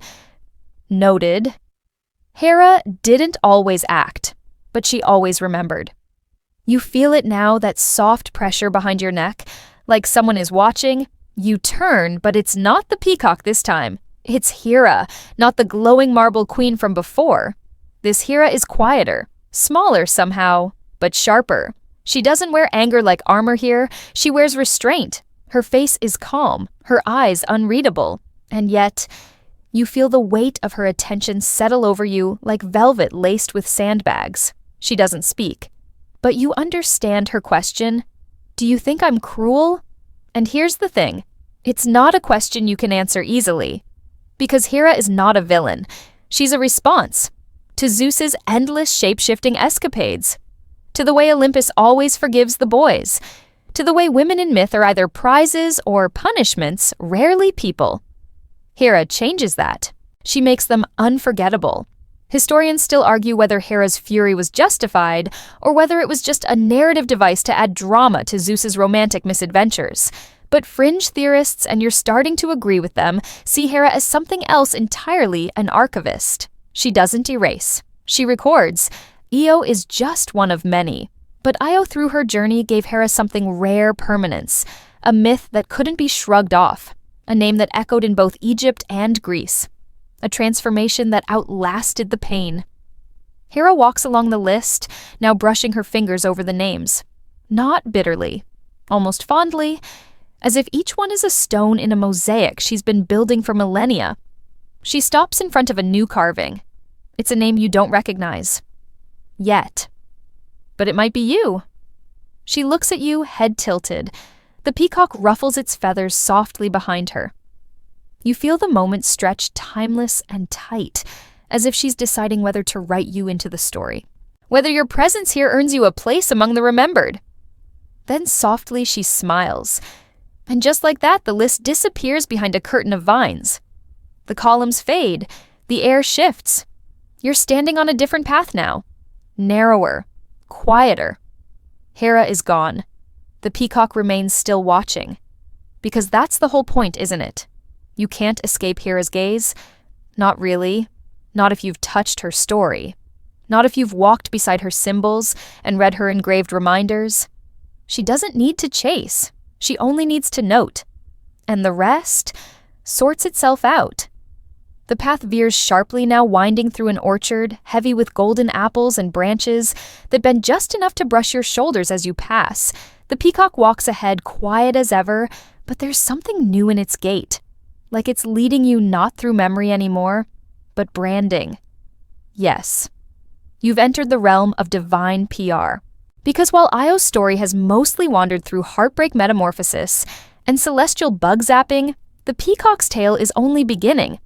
noted. Hera didn't always act, but she always remembered. You feel it now, that soft pressure behind your neck, like someone is watching. You turn, but it's not the peacock this time. It's Hera, not the glowing marble queen from before. This Hera is quieter, smaller somehow, but sharper. She doesn't wear anger like armor here. She wears restraint. Her face is calm, her eyes unreadable, and yet you feel the weight of her attention settle over you like velvet laced with sandbags. She doesn't speak, but you understand her question. Do you think I'm cruel? And here's the thing. It's not a question you can answer easily, because Hera is not a villain. She's a response to Zeus's endless shape-shifting escapades, to the way Olympus always forgives the boys, to the way women in myth are either prizes or punishments, rarely people. Hera changes that. She makes them unforgettable. Historians still argue whether Hera's fury was justified or whether it was just a narrative device to add drama to Zeus's romantic misadventures. But fringe theorists, and you're starting to agree with them, see Hera as something else entirely, an archivist. She doesn't erase. She records. Io is just one of many. But Io, through her journey, gave Hera something rare permanence, a myth that couldn't be shrugged off, a name that echoed in both Egypt and Greece, a transformation that outlasted the pain. Hera walks along the list, now brushing her fingers over the names. Not bitterly, almost fondly, as if each one is a stone in a mosaic she's been building for millennia. She stops in front of a new carving. It's a name you don't recognize. Yet. But it might be you. She looks at you, head tilted. The peacock ruffles its feathers softly behind her. You feel the moment stretch timeless and tight, as if she's deciding whether to write you into the story, whether your presence here earns you a place among the remembered. Then softly she smiles, and just like that, the list disappears behind a curtain of vines. The columns fade, the air shifts. You're standing on a different path now, narrower, quieter. Hera is gone. The peacock remains still watching. Because that's the whole point, isn't it? You can't escape Hera's gaze. Not really. Not if you've touched her story. Not if you've walked beside her symbols and read her engraved reminders. She doesn't need to chase. She only needs to note. And the rest sorts itself out. The path veers sharply, now winding through an orchard, heavy with golden apples and branches that bend just enough to brush your shoulders as you pass. The peacock walks ahead, quiet as ever, but there's something new in its gait. Like it's leading you not through memory anymore, but branding. Yes, you've entered the realm of divine PR. Because while Io's story has mostly wandered through heartbreak metamorphosis and celestial bug zapping, the peacock's tale is only beginning.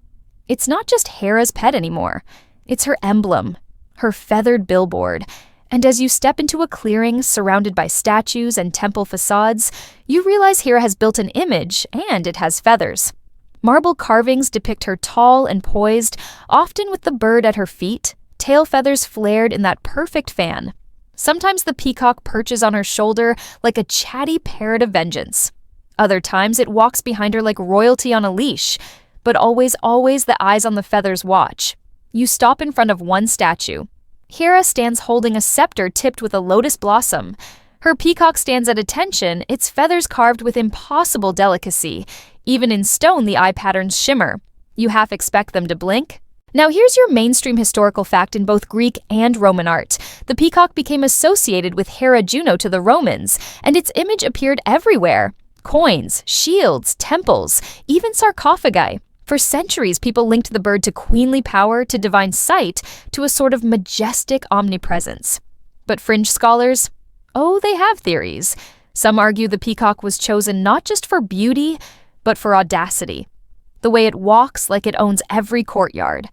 It's not just Hera's pet anymore. It's her emblem, her feathered billboard. And as you step into a clearing surrounded by statues and temple facades, you realize Hera has built an image, and it has feathers. Marble carvings depict her tall and poised, often with the bird at her feet, tail feathers flared in that perfect fan. Sometimes the peacock perches on her shoulder like a chatty parrot of vengeance. Other times it walks behind her like royalty on a leash, but always the eyes on the feathers watch. You stop in front of one statue. Hera stands holding a scepter tipped with a lotus blossom. Her peacock stands at attention, its feathers carved with impossible delicacy. Even in stone, the eye patterns shimmer. You half expect them to blink. Now here's your mainstream historical fact in both Greek and Roman art. The peacock became associated with Hera Juno to the Romans, and its image appeared everywhere. Coins, shields, temples, even sarcophagi. For centuries, people linked the bird to queenly power, to divine sight, to a sort of majestic omnipresence. But fringe scholars? Oh, they have theories. Some argue the peacock was chosen not just for beauty, but for audacity. The way it walks like it owns every courtyard.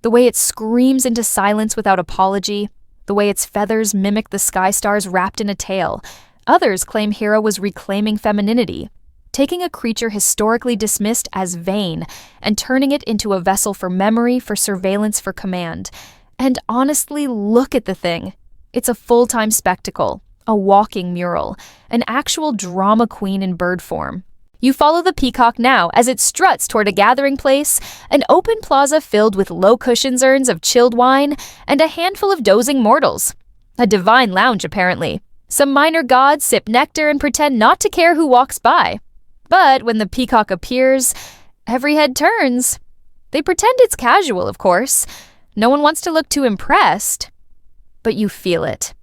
The way it screams into silence without apology. The way its feathers mimic the sky stars wrapped in a tail. Others claim Hera was reclaiming femininity, taking a creature historically dismissed as vain and turning it into a vessel for memory, for surveillance, for command. And honestly, look at the thing. It's a full-time spectacle, a walking mural, an actual drama queen in bird form. You follow the peacock now as it struts toward a gathering place, an open plaza filled with low cushions urns of chilled wine, and a handful of dozing mortals. A divine lounge, apparently. Some minor gods sip nectar and pretend not to care who walks by. But when the peacock appears, every head turns. They pretend it's casual, of course. No one wants to look too impressed. But you feel it.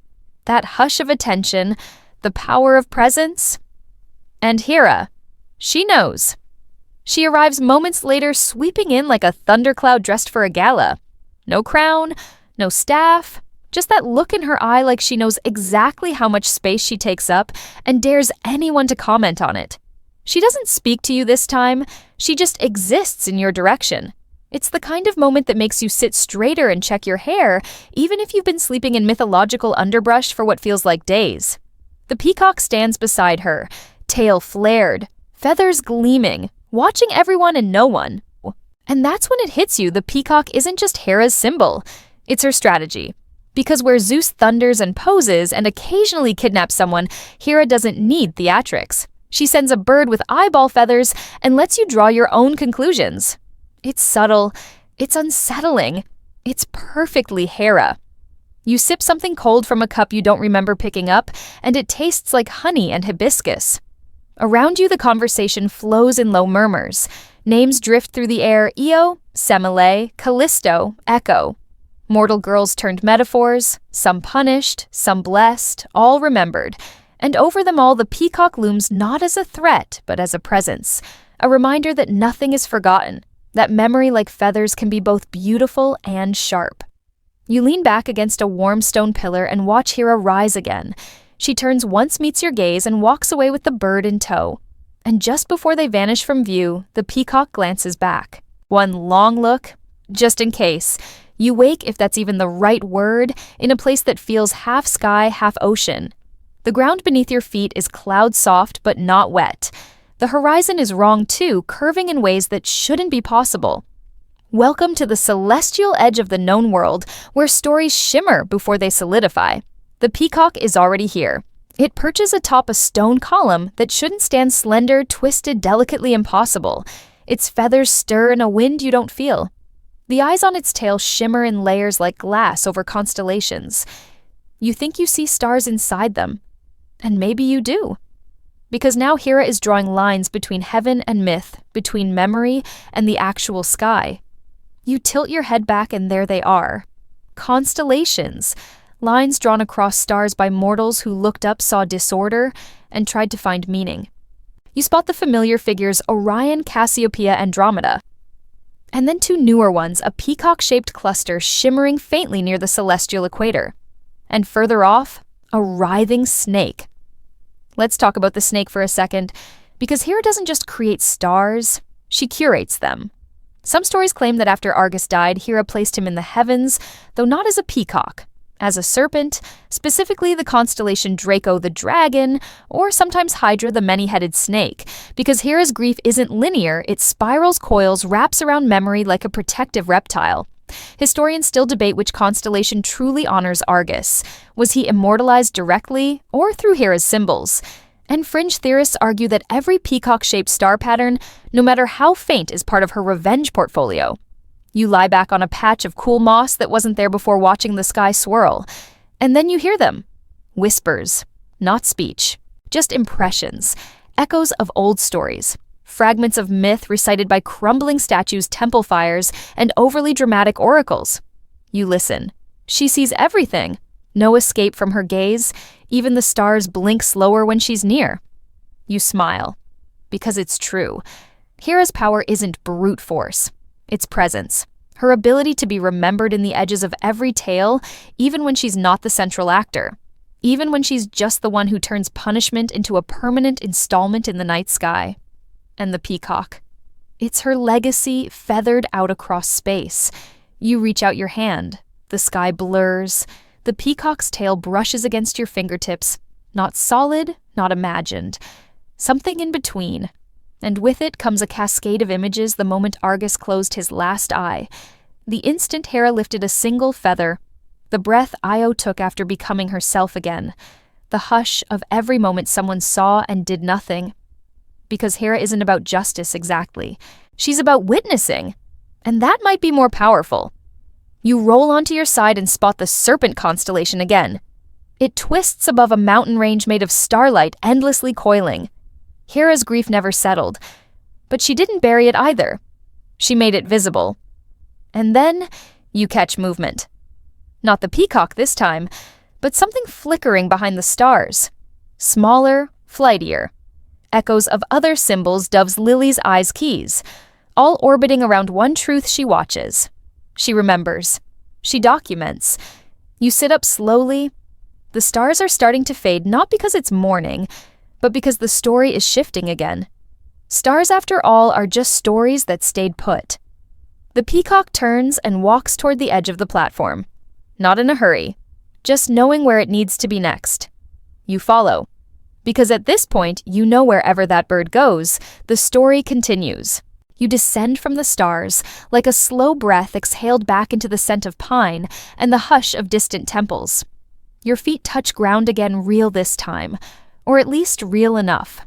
That hush of attention, the power of presence. And Hera. She knows. She arrives moments later, sweeping in like a thundercloud dressed for a gala. No crown, no staff, just that look in her eye like she knows exactly how much space she takes up and dares anyone to comment on it. She doesn't speak to you this time, she just exists in your direction. It's the kind of moment that makes you sit straighter and check your hair, even if you've been sleeping in mythological underbrush for what feels like days. The peacock stands beside her, tail flared, feathers gleaming, watching everyone and no one. And that's when it hits you the peacock isn't just Hera's symbol, it's her strategy. Because where Zeus thunders and poses and occasionally kidnaps someone, Hera doesn't need theatrics. She sends a bird with eyeball feathers and lets you draw your own conclusions. It's subtle, it's unsettling, it's perfectly Hera. You sip something cold from a cup you don't remember picking up, and it tastes like honey and hibiscus. Around you, the conversation flows in low murmurs. Names drift through the air: Io, Semele, Callisto, Echo. Mortal girls turned metaphors, some punished, some blessed, all remembered. And over them all, the peacock looms not as a threat, but as a presence. A reminder that nothing is forgotten, that memory like feathers can be both beautiful and sharp. You lean back against a warm stone pillar and watch Hera rise again. She turns once, meets your gaze, and walks away with the bird in tow. And just before they vanish from view, the peacock glances back. One long look, just in case. You wake, if that's even the right word, in a place that feels half sky, half ocean. The ground beneath your feet is cloud-soft but not wet. The horizon is wrong too, curving in ways that shouldn't be possible. Welcome to the celestial edge of the known world, where stories shimmer before they solidify. The peacock is already here. It perches atop a stone column that shouldn't stand slender, twisted, delicately impossible. Its feathers stir in a wind you don't feel. The eyes on its tail shimmer in layers like glass over constellations. You think you see stars inside them. And maybe you do. Because now Hera is drawing lines between heaven and myth, between memory and the actual sky. You tilt your head back and there they are. Constellations. Lines drawn across stars by mortals who looked up, saw disorder, and tried to find meaning. You spot the familiar figures Orion, Cassiopeia, Andromeda. And then two newer ones, a peacock-shaped cluster shimmering faintly near the celestial equator. And further off, a writhing snake. Let's talk about the snake for a second, because Hera doesn't just create stars, she curates them. Some stories claim that after Argus died, Hera placed him in the heavens, though not as a peacock, As a serpent, specifically the constellation Draco the dragon, or sometimes Hydra the many-headed snake, because Hera's grief isn't linear, it spirals coils, wraps around memory like a protective reptile. Historians still debate which constellation truly honors Argus. Was he immortalized directly, or through Hera's symbols? And fringe theorists argue that every peacock-shaped star pattern, no matter how faint, is part of her revenge portfolio. You lie back on a patch of cool moss that wasn't there before watching the sky swirl. And then you hear them. Whispers. Not speech. Just impressions. Echoes of old stories. Fragments of myth recited by crumbling statues, temple fires, and overly dramatic oracles. You listen. She sees everything. No escape from her gaze. Even the stars blink slower when she's near. You smile. Because it's true. Hera's power isn't brute force. Its presence, her ability to be remembered in the edges of every tale, even when she's not the central actor, even when she's just the one who turns punishment into a permanent installment in the night sky. And the peacock. It's her legacy feathered out across space. You reach out your hand. The sky blurs. The peacock's tail brushes against your fingertips. Not solid, not imagined. Something in between. And with it comes a cascade of images the moment Argus closed his last eye. The instant Hera lifted a single feather. The breath Io took after becoming herself again. The hush of every moment someone saw and did nothing. Because Hera isn't about justice exactly. She's about witnessing. And that might be more powerful. You roll onto your side and spot the serpent constellation again. It twists above a mountain range made of starlight endlessly coiling. Hera's grief never settled, but she didn't bury it either. She made it visible. And then you catch movement. Not the peacock this time, but something flickering behind the stars. Smaller, flightier. Echoes of other symbols Dove's Lily's eyes keys, all orbiting around one truth she watches. She remembers. She documents. You sit up slowly. The stars are starting to fade not because it's morning, but because the story is shifting again. Stars, after all, are just stories that stayed put. The peacock turns and walks toward the edge of the platform. Not in a hurry, just knowing where it needs to be next. You follow. Because at this point, you know wherever that bird goes, the story continues. You descend from the stars, like a slow breath exhaled back into the scent of pine and the hush of distant temples. Your feet touch ground again, real this time. Or at least real enough.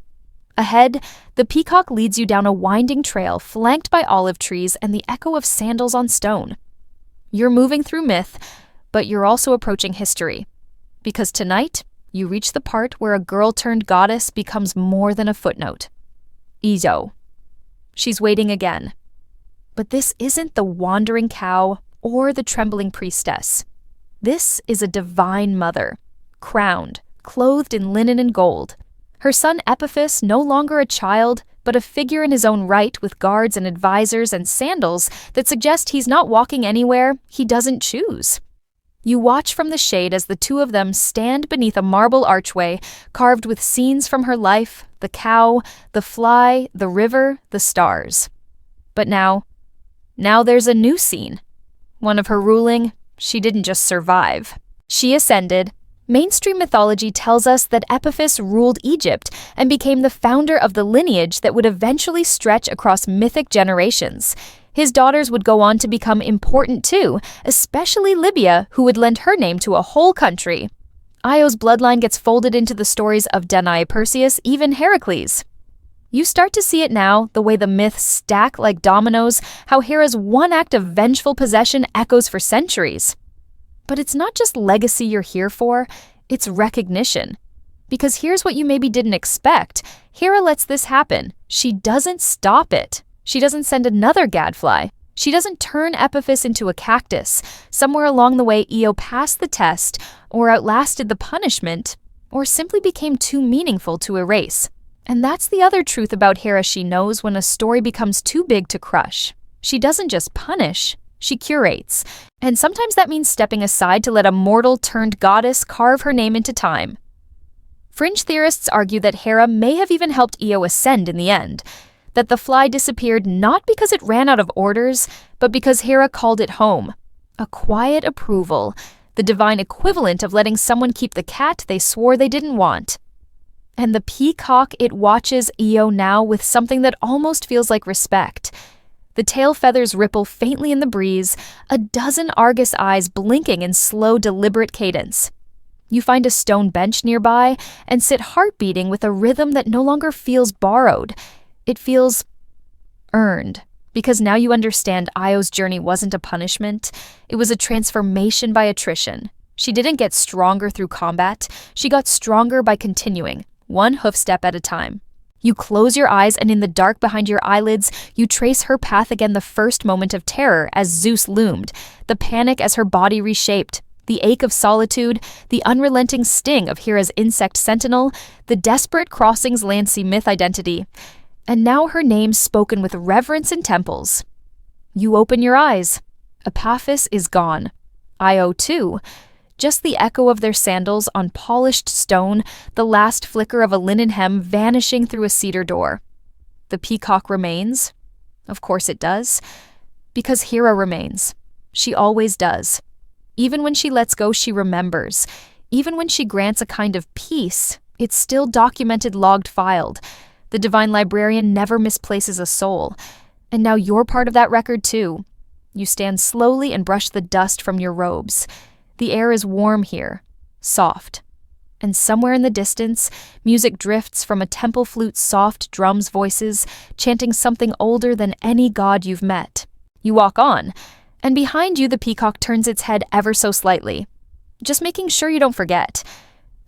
Ahead, the peacock leads you down a winding trail flanked by olive trees and the echo of sandals on stone. You're moving through myth, but you're also approaching history. Because tonight, you reach the part where a girl-turned-goddess becomes more than a footnote. Izo. She's waiting again. But this isn't the wandering cow or the trembling priestess. This is a divine mother, crowned, clothed in linen and gold. Her son Epiphus, no longer a child, but a figure in his own right with guards and advisors and sandals that suggest he's not walking anywhere he doesn't choose. You watch from the shade as the two of them stand beneath a marble archway carved with scenes from her life, the cow, the fly, the river, the stars. But now there's a new scene. One of her ruling, she didn't just survive. She ascended. Mainstream mythology tells us that Epiphus ruled Egypt and became the founder of the lineage that would eventually stretch across mythic generations. His daughters would go on to become important too, especially Libya, who would lend her name to a whole country. Io's bloodline gets folded into the stories of Danae, Perseus, even Heracles. You start to see it now, the way the myths stack like dominoes, how Hera's one act of vengeful possession echoes for centuries. But it's not just legacy you're here for, it's recognition. Because here's what you maybe didn't expect. Hera lets this happen. She doesn't stop it. She doesn't send another gadfly. She doesn't turn Epiphus into a cactus. Somewhere along the way, Io passed the test, or outlasted the punishment, or simply became too meaningful to erase. And that's the other truth about Hera she knows when a story becomes too big to crush. She doesn't just punish, she curates. And sometimes that means stepping aside to let a mortal-turned-goddess carve her name into time. Fringe theorists argue that Hera may have even helped Io ascend in the end, that the fly disappeared not because it ran out of orders, but because Hera called it home. A quiet approval, the divine equivalent of letting someone keep the cat they swore they didn't want. And the peacock, it watches Io now with something that almost feels like respect. The tail feathers ripple faintly in the breeze, a dozen Argus eyes blinking in slow, deliberate cadence. You find a stone bench nearby and sit heart-beating with a rhythm that no longer feels borrowed. It feels earned, because now you understand Io's journey wasn't a punishment. It was a transformation by attrition. She didn't get stronger through combat. She got stronger by continuing, one hoofstep at a time. You close your eyes, and in the dark behind your eyelids, you trace her path again, the first moment of terror as Zeus loomed, the panic as her body reshaped, the ache of solitude, the unrelenting sting of Hera's insect sentinel, the desperate crossings Lancy myth identity, and now her name spoken with reverence in temples. You open your eyes. Epaphus is gone. Io too. Just the echo of their sandals on polished stone, the last flicker of a linen hem vanishing through a cedar door. The peacock remains. Of course it does. Because Hera remains. She always does. Even when she lets go, she remembers. Even when she grants a kind of peace, it's still documented, logged, filed. The divine librarian never misplaces a soul. And now you're part of that record too. You stand slowly and brush the dust from your robes. The air is warm here, soft. And somewhere in the distance, music drifts from a temple flute's soft drums' voices, chanting something older than any god you've met. You walk on, and behind you the peacock turns its head ever so slightly, just making sure you don't forget.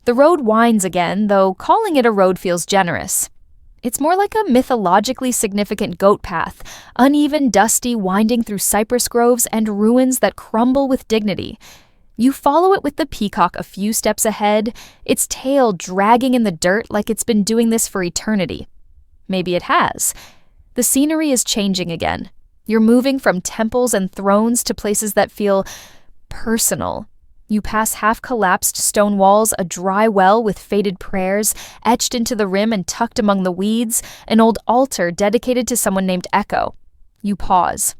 The road winds again, though calling it a road feels generous. It's more like a mythologically significant goat path, uneven, dusty, winding through cypress groves and ruins that crumble with dignity. You follow it with the peacock a few steps ahead, its tail dragging in the dirt like it's been doing this for eternity. Maybe it has. The scenery is changing again. You're moving from temples and thrones to places that feel personal. You pass half-collapsed stone walls, a dry well with faded prayers etched into the rim and tucked among the weeds, an old altar dedicated to someone named Echo. You pause.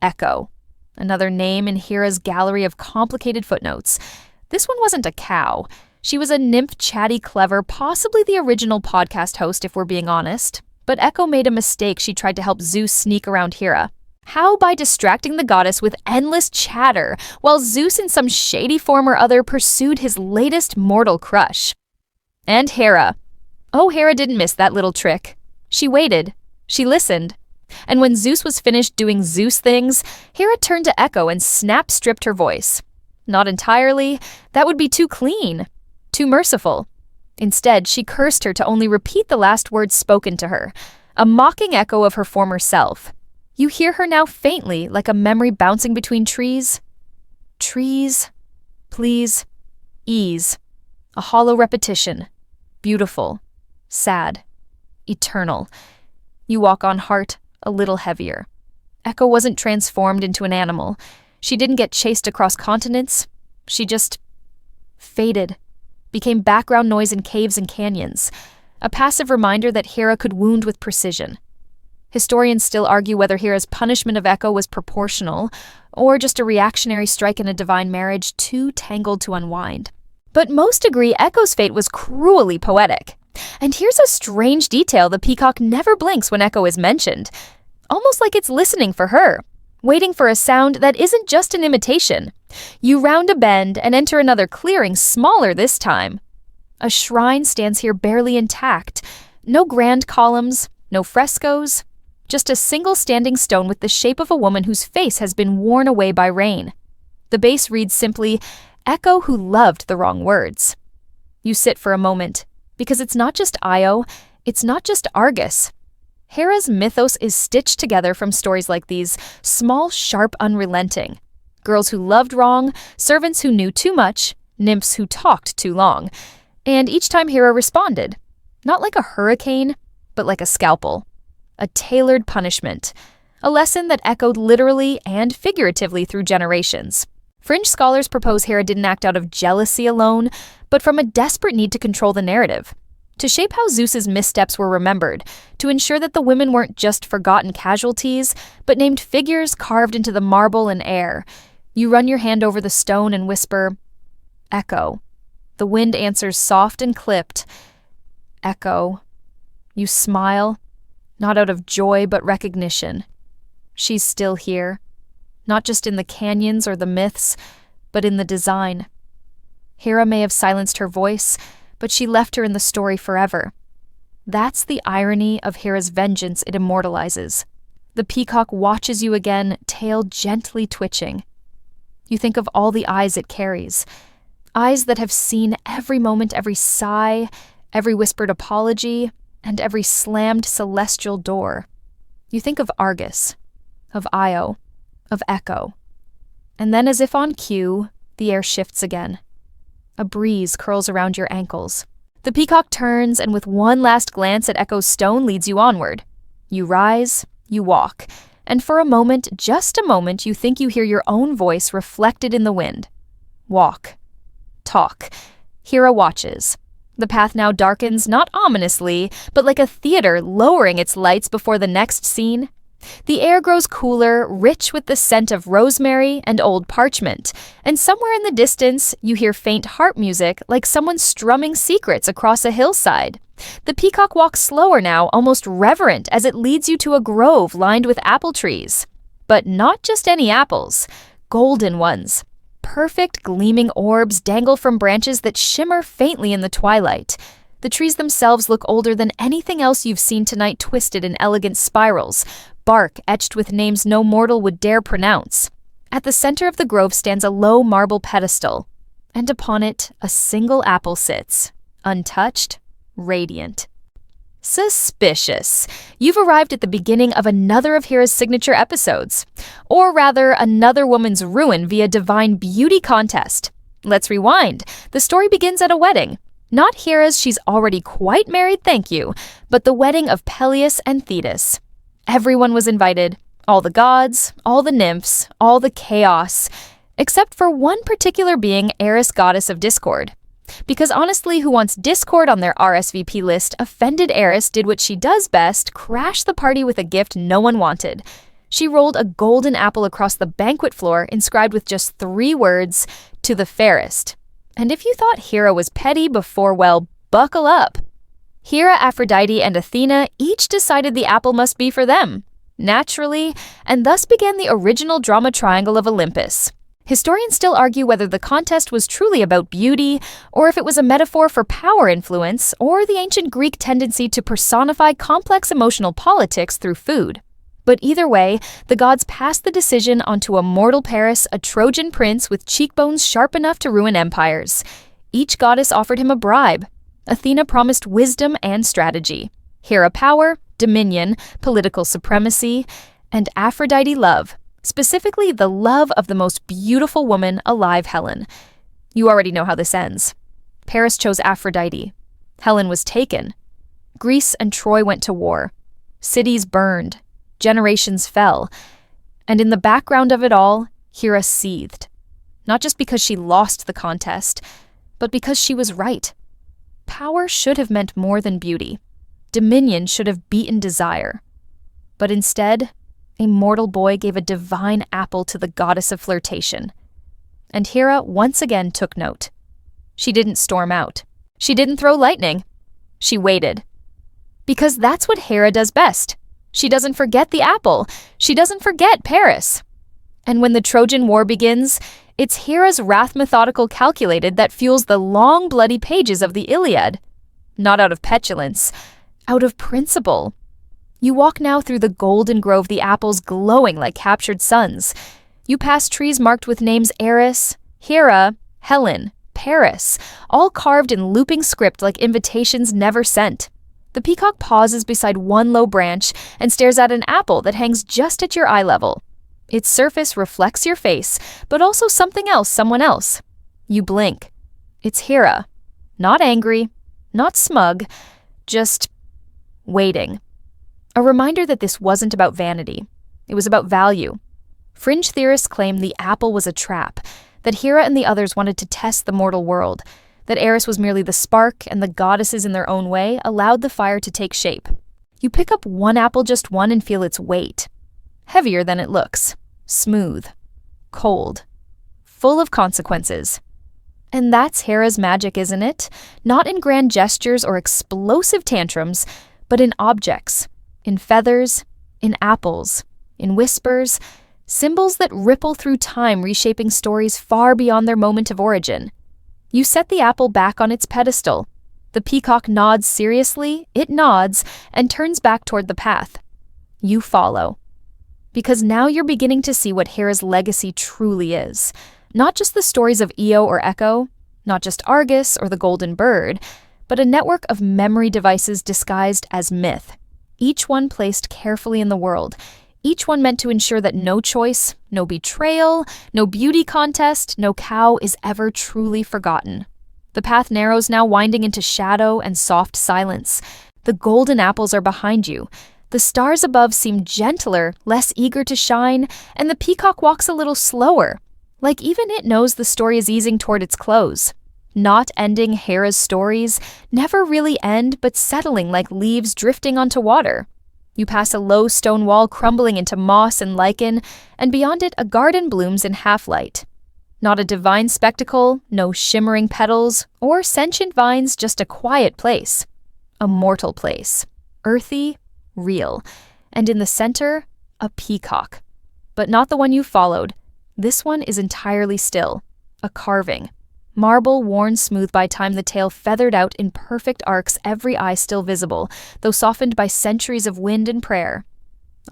Echo. Another name in Hera's gallery of complicated footnotes. This one wasn't a cow. She was a nymph, chatty, clever, possibly the original podcast host if we're being honest. But Echo made a mistake. She tried to help Zeus sneak around Hera. How? By distracting the goddess with endless chatter, while Zeus in some shady form or other pursued his latest mortal crush. And Hera. Oh, Hera didn't miss that little trick. She waited. She listened. And when Zeus was finished doing Zeus things, Hera turned to Echo and snap-stripped her voice. Not entirely. That would be too clean. Too merciful. Instead, she cursed her to only repeat the last words spoken to her, a mocking echo of her former self. You hear her now faintly, like a memory bouncing between trees. Trees, please, ease. A hollow repetition. Beautiful, sad, eternal. You walk on, heart a little heavier. Echo wasn't transformed into an animal. She didn't get chased across continents. She just faded, became background noise in caves and canyons, a passive reminder that Hera could wound with precision. Historians still argue whether Hera's punishment of Echo was proportional, or just a reactionary strike in a divine marriage too tangled to unwind. But most agree Echo's fate was cruelly poetic. And here's a strange detail: the peacock never blinks when Echo is mentioned, almost like it's listening for her, waiting for a sound that isn't just an imitation. You round a bend and enter another clearing, smaller this time. A shrine stands here barely intact. No grand columns, no frescoes, just a single standing stone with the shape of a woman whose face has been worn away by rain. The base reads simply, Echo who loved the wrong words. You sit for a moment, because it's not just Io, it's not just Argus. Hera's mythos is stitched together from stories like these, small, sharp, unrelenting. Girls who loved wrong, servants who knew too much, nymphs who talked too long. And each time Hera responded, not like a hurricane, but like a scalpel. A tailored punishment. A lesson that echoed literally and figuratively through generations. Fringe scholars propose Hera didn't act out of jealousy alone, but from a desperate need to control the narrative. To shape how Zeus's missteps were remembered, to ensure that the women weren't just forgotten casualties, but named figures carved into the marble and air. You run your hand over the stone and whisper, "Echo." The wind answers soft and clipped, "Echo." You smile, not out of joy but recognition. She's still here, not just in the canyons or the myths, but in the design. Hera may have silenced her voice, but she left her in the story forever. That's the irony of Hera's vengeance it immortalizes. The peacock watches you again, tail gently twitching. You think of all the eyes it carries, eyes that have seen every moment, every sigh, every whispered apology, and every slammed celestial door. You think of Argus, of Io, of Echo. And then, as if on cue, the air shifts again. A breeze curls around your ankles. The peacock turns, and with one last glance at Echo's stone leads you onward. You rise, you walk, and for a moment, just a moment, you think you hear your own voice reflected in the wind. Walk. Talk. Hera watches. The path now darkens, not ominously, but like a theater lowering its lights before the next scene. The air grows cooler, rich with the scent of rosemary and old parchment, and somewhere in the distance, you hear faint harp music like someone strumming secrets across a hillside. The peacock walks slower now, almost reverent, as it leads you to a grove lined with apple trees. But not just any apples, golden ones. Perfect gleaming orbs dangle from branches that shimmer faintly in the twilight. The trees themselves look older than anything else you've seen tonight, twisted in elegant spirals, bark etched with names no mortal would dare pronounce. At the center of the grove stands a low marble pedestal, and upon it a single apple sits, untouched, radiant. Suspicious. You've arrived at the beginning of another of Hera's signature episodes. Or rather, another woman's ruin via divine beauty contest. Let's rewind. The story begins at a wedding. Not Hera's, she's already quite married, thank you, but the wedding of Peleus and Thetis. Everyone was invited. All the gods, all the nymphs, all the chaos. Except for one particular being, Eris, goddess of discord. Because honestly, who wants discord on their RSVP list? Offended Eris did what she does best, crash the party with a gift no one wanted. She rolled a golden apple across the banquet floor, inscribed with just 3 words, "To the fairest." And if you thought Hera was petty before, well, buckle up. Hera, Aphrodite, and Athena each decided the apple must be for them, naturally, and thus began the original drama triangle of Olympus. Historians still argue whether the contest was truly about beauty, or if it was a metaphor for power influence, or the ancient Greek tendency to personify complex emotional politics through food. But either way, the gods passed the decision onto a mortal Paris, a Trojan prince with cheekbones sharp enough to ruin empires. Each goddess offered him a bribe. Athena promised wisdom and strategy. Hera power, dominion, political supremacy, and Aphrodite love. Specifically, the love of the most beautiful woman alive, Helen. You already know how this ends. Paris chose Aphrodite. Helen was taken. Greece and Troy went to war. Cities burned. Generations fell. And in the background of it all, Hera seethed. Not just because she lost the contest, but because she was right. Power should have meant more than beauty. Dominion should have beaten desire. But instead, a mortal boy gave a divine apple to the goddess of flirtation. And Hera once again took note. She didn't storm out. She didn't throw lightning. She waited. Because that's what Hera does best. She doesn't forget the apple. She doesn't forget Paris. And when the Trojan War begins, it's Hera's wrath methodical calculated that fuels the long bloody pages of the Iliad. Not out of petulance, out of principle. You walk now through the golden grove, the apples glowing like captured suns. You pass trees marked with names Eris, Hera, Helen, Paris, all carved in looping script like invitations never sent. The peacock pauses beside one low branch and stares at an apple that hangs just at your eye level. Its surface reflects your face, but also something else, someone else. You blink. It's Hera. Not angry, not smug, just waiting. A reminder that this wasn't about vanity. It was about value. Fringe theorists claim the apple was a trap, that Hera and the others wanted to test the mortal world, that Eris was merely the spark and the goddesses in their own way allowed the fire to take shape. You pick up one apple, just one, and feel its weight. Heavier than it looks. Smooth. Cold. full of consequences. And that's Hera's magic, isn't it? Not in grand gestures or explosive tantrums, but in objects, in feathers, in apples, in whispers, symbols that ripple through time, reshaping stories far beyond their moment of origin. You set the apple back on its pedestal. The peacock nods seriously, it nods, and turns back toward the path. You follow. Because now you're beginning to see what Hera's legacy truly is. Not just the stories of Io or Echo, not just Argus or the Golden Bird, but a network of memory devices disguised as myth, each one placed carefully in the world, each one meant to ensure that no choice, no betrayal, no beauty contest, no cow is ever truly forgotten. The path narrows now, winding into shadow and soft silence. The golden apples are behind you. The stars above seem gentler, less eager to shine, and the peacock walks a little slower, like even it knows the story is easing toward its close. Not ending Hera's stories never really end, but settling like leaves drifting onto water. You pass a low stone wall crumbling into moss and lichen, and beyond it a garden blooms in half-light. Not a divine spectacle, no shimmering petals, or sentient vines, just a quiet place. A mortal place. Earthy, real. And in the center, a peacock. But not the one you followed. This one is entirely still. A carving. Marble worn smooth by time, the tail feathered out in perfect arcs, every eye still visible, though softened by centuries of wind and prayer.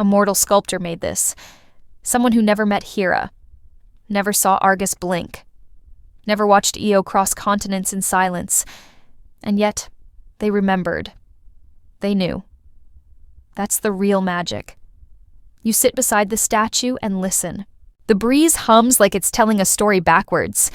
A mortal sculptor made this. Someone who never met Hera. Never saw Argus blink. Never watched Io cross continents in silence. And yet, they remembered. They knew. That's the real magic. You sit beside the statue and listen. The breeze hums like it's telling a story backwards.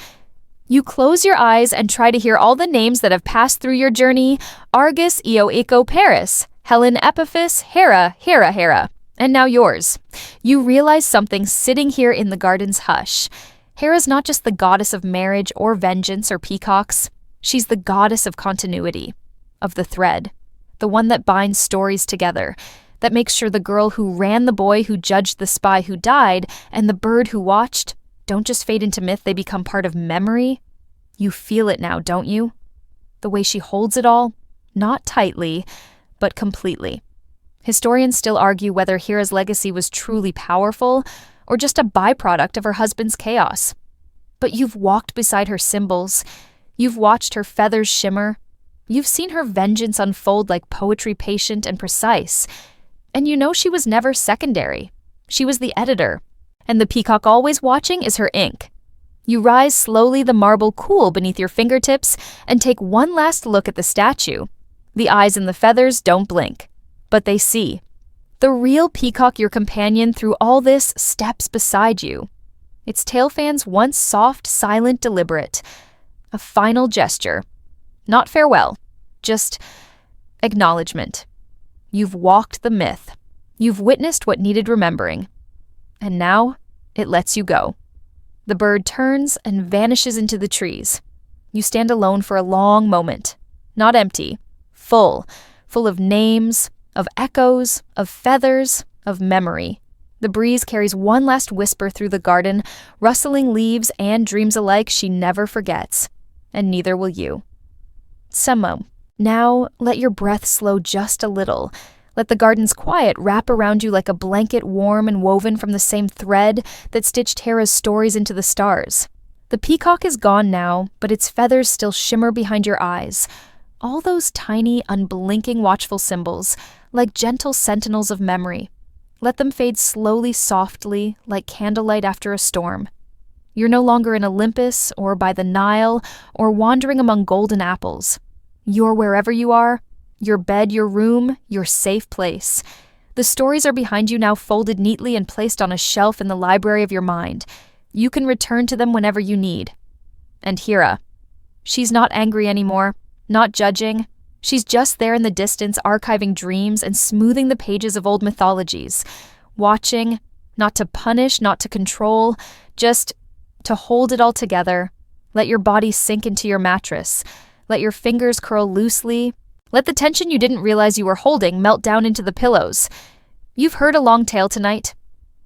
You close your eyes and try to hear all the names that have passed through your journey: Argus, Io, Echo, Paris, Helen, Epiphus, Hera, Hera, and now yours. You realize something sitting here in the garden's hush. Hera's not just the goddess of marriage or vengeance or peacocks. She's the goddess of continuity, of the thread, the one that binds stories together, that makes sure the girl who ran, the boy who judged, the spy who died, and the bird who watched don't just fade into myth, they become part of memory. You feel it now, don't you? The way she holds it all, not tightly, but completely. Historians still argue whether Hera's legacy was truly powerful or just a byproduct of her husband's chaos. But you've walked beside her symbols. You've watched her feathers shimmer. You've seen her vengeance unfold like poetry, patient and precise. And you know she was never secondary. She was the editor. And the peacock always watching is her ink. You rise slowly, the marble cool beneath your fingertips, and take one last look at the statue. The eyes in the feathers don't blink, but they see. The real peacock, your companion through all this, steps beside you. Its tail fans once soft, silent, deliberate. A final gesture. Not farewell, just acknowledgement. You've walked the myth. You've witnessed what needed remembering. And now, it lets you go. The bird turns and vanishes into the trees. You stand alone for a long moment. Not empty. Full of names, of echoes, of feathers, of memory. The breeze carries one last whisper through the garden, rustling leaves and dreams alike she never forgets. And neither will you. Samo. Now, let your breath slow just a little. Let the garden's quiet wrap around you like a blanket, warm and woven from the same thread that stitched Hera's stories into the stars. The peacock is gone now, but its feathers still shimmer behind your eyes. All those tiny, unblinking, watchful symbols, like gentle sentinels of memory. Let them fade slowly, softly, like candlelight after a storm. You're no longer in Olympus, or by the Nile, or wandering among golden apples. You're wherever you are. Your bed, your room, your safe place. The stories are behind you now, folded neatly and placed on a shelf in the library of your mind. You can return to them whenever you need. And Hera. She's not angry anymore, not judging. She's just there in the distance, archiving dreams and smoothing the pages of old mythologies. Watching, not to punish, not to control, just to hold it all together. Let your body sink into your mattress. Let your fingers curl loosely. Let the tension you didn't realize you were holding melt down into the pillows. You've heard a long tale tonight.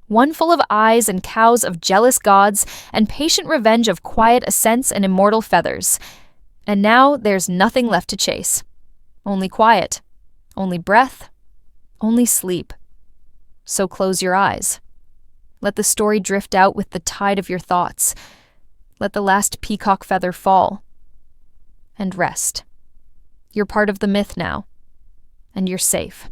One full of eyes and cows of jealous gods, and patient revenge of quiet ascents and immortal feathers. And now there's nothing left to chase. Only quiet, only breath, only sleep. So close your eyes. Let the story drift out with the tide of your thoughts. Let the last peacock feather fall. And rest. You're part of the myth now, and you're safe.